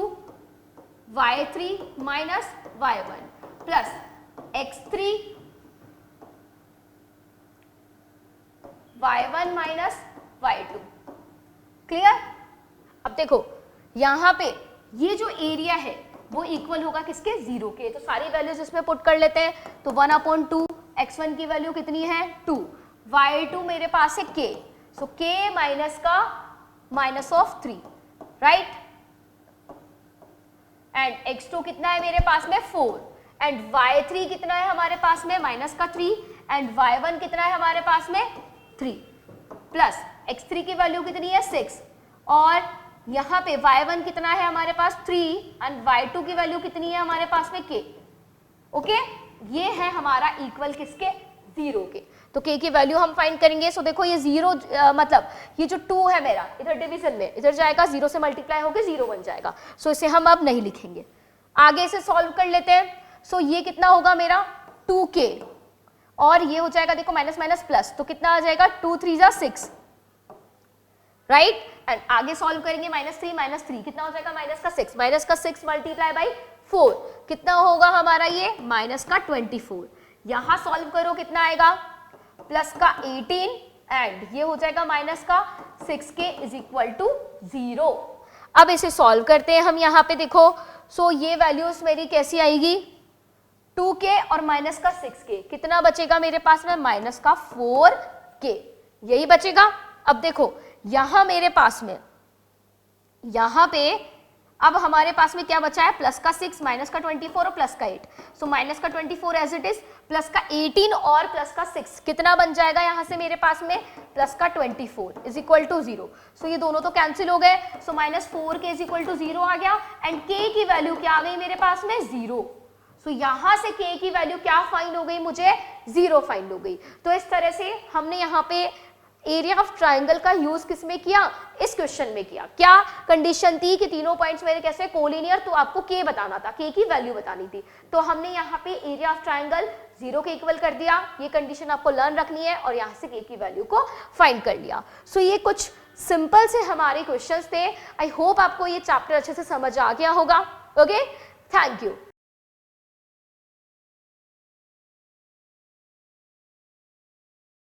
y3 minus y1 plus x3 y1 minus y2। Clear. अब देखो यहाँ पे ये जो एरिया है वो इक्वल होगा किसके, 0 के। तो सारी वैल्यूज इसमें पुट कर लेते हैं। तो 1/2 x1 की वैल्यू कितनी है 2, y2 मेरे पास है k, सो k माइनस का minus of 3, right. And x2 कितना है मेरे पास में 4, एंड y3 कितना है हमारे पास में माइनस का 3, एंड y1 कितना है हमारे पास में 3, प्लस x3 की वैल्यू कितनी है 6, और यहाँ पे y1 कितना है हमारे पास 3, एंड y2 की वैल्यू कितनी है हमारे पास में k। ओके, ये है हमारा इक्वल किसके, 0 के। तो k की वैल्यू हम फाइंड करेंगे। सो देखो ये 0 मतलब ये जो 2 है मेरा इधर डिवीजन में इधर जाएगा, 0 से मल्टीप्लाई होकर 0 बन जाएगा। सो इसे हम अब नहीं लिखेंगे, आगे इसे सॉल्व कर लेते हैं। सो ये कितना होगा मेरा 2k, और ये हो जाएगा देखो माइनस माइनस प्लस, तो कितना आ जाएगा 2 3 जा 6, राइट। एंड आगे सॉल्व करेंगे -3 कितना हो जाएगा माइनस का 6 मल्टीप्लाई बाई 4 कितना होगा हमारा ये माइनस का 24। यहां सॉल्व करो कितना आएगा प्लस का 18, एंड ये हो जाएगा माइनस का 6k इज इक्वल टू 0। अब इसे सॉल्व करते हैं हम यहाँ पे देखो। सो ये वैल्यूज मेरी कैसी आएगी 2k और माइनस का 6k, कितना बचेगा मेरे पास में माइनस का 4k, यही बचेगा। अब देखो यहां मेरे पास में यहां पे अब हमारे पास में क्या बचा है प्लस का 6 माइनस का 24 और प्लस का 8। सो माइनस का 24 एज इट इज, प्लस का 18 और प्लस का 6 कितना बन जाएगा यहां से मेरे पास में प्लस का 24 इज इक्वल टू 0। सो ये दोनों तो कैंसिल हो गए। सो -4k इज इक्वल टू 0 आ गया, एंड k की वैल्यू क्या आ गई मेरे पास में 0। सो यहां से k की वैल्यू क्या फाइंड हो गई मुझे 0 फाइंड हो गई। तो इस तरह से हमने यहाँ पे एरिया ऑफ ट्राइंगल का यूज किसमें किया, इस क्वेश्चन में किया। क्या कंडीशन थी कि तीनों पॉइंट्स मेरे कैसे कोलिनियर, तो आपको के बताना था, के की वैल्यू बतानी थी, तो हमने यहाँ पे एरिया ऑफ ट्राइंगल 0 के इक्वल कर दिया। ये कंडीशन आपको लर्न रखनी है और यहाँ से के की वैल्यू को फाइंड कर लिया। सो ये कुछ सिंपल से हमारे क्वेश्चंस थे। आई होप आपको ये चैप्टर अच्छे से समझ आ गया होगा। Okay, thank you.